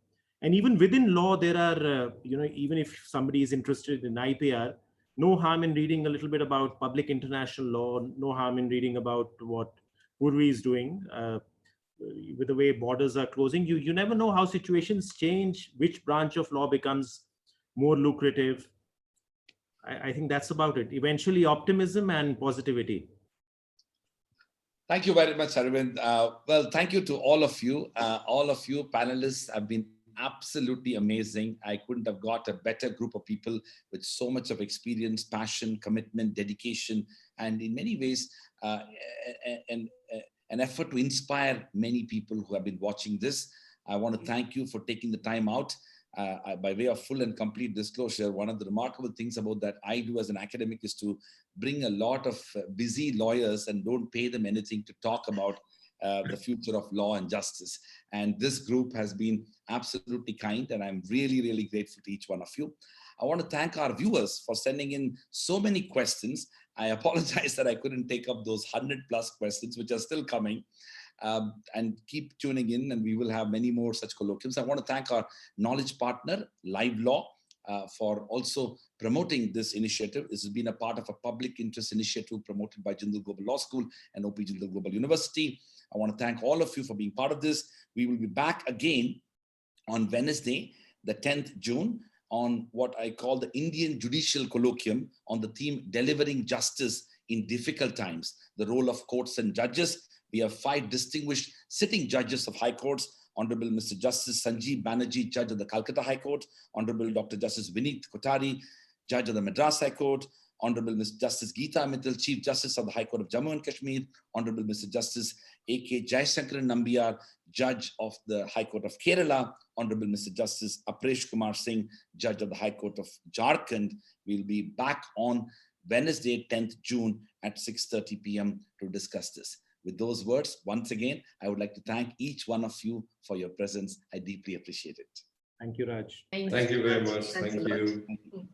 And even within law, there are, even if somebody is interested in IPR, no harm in reading a little bit about public international law, no harm in reading about what Purvi is doing with the way borders are closing. You never know how situations change, which branch of law becomes more lucrative. I think that's about it. Eventually, optimism and positivity. Thank you very much, Arvind. Well, thank you to all of you. All of you panelists have been absolutely amazing. I couldn't have got a better group of people with so much of experience, passion, commitment, dedication, and in many ways, an effort to inspire many people who have been watching this. I want to thank you for taking the time out. By way of full and complete disclosure, one of the remarkable things about that I do as an academic is to bring a lot of busy lawyers and don't pay them anything to talk about the future of law and justice. And this group has been absolutely kind, and I'm really, really grateful to each one of you. I want to thank our viewers for sending in so many questions. I apologize that I couldn't take up those 100+ questions, which are still coming. And keep tuning in, and we will have many more such colloquiums. I want to thank our knowledge partner, Live Law, for also promoting this initiative. This has been a part of a public interest initiative promoted by Jindal Global Law School and OP Jindal Global University. I want to thank all of you for being part of this. We will be back again on Wednesday, the 10th June, on what I call the Indian Judicial Colloquium on the theme Delivering Justice in Difficult Times, the role of courts and judges. We have 5 distinguished sitting judges of high courts: Honorable Mr. Justice Sanjeev Banerjee, Judge of the Calcutta High Court; Honorable Dr. Justice Vineet Kothari, Judge of the Madras High Court; Honorable Mr. Justice Geeta Mittal, Chief Justice of the High Court of Jammu and Kashmir; Honorable Mr. Justice A.K. Jayasankaran Nambiar, Judge of the High Court of Kerala, Honorable Mr. Justice Aparesh Kumar Singh, Judge of the High Court of Jharkhand. We'll be back on Wednesday, 10th June at 6:30 p.m. to discuss this. With those words, once again, I would like to thank each one of you for your presence. I deeply appreciate it. Thank you, Raj. Thank you very much. Thanks Thank a lot. you. Thank you.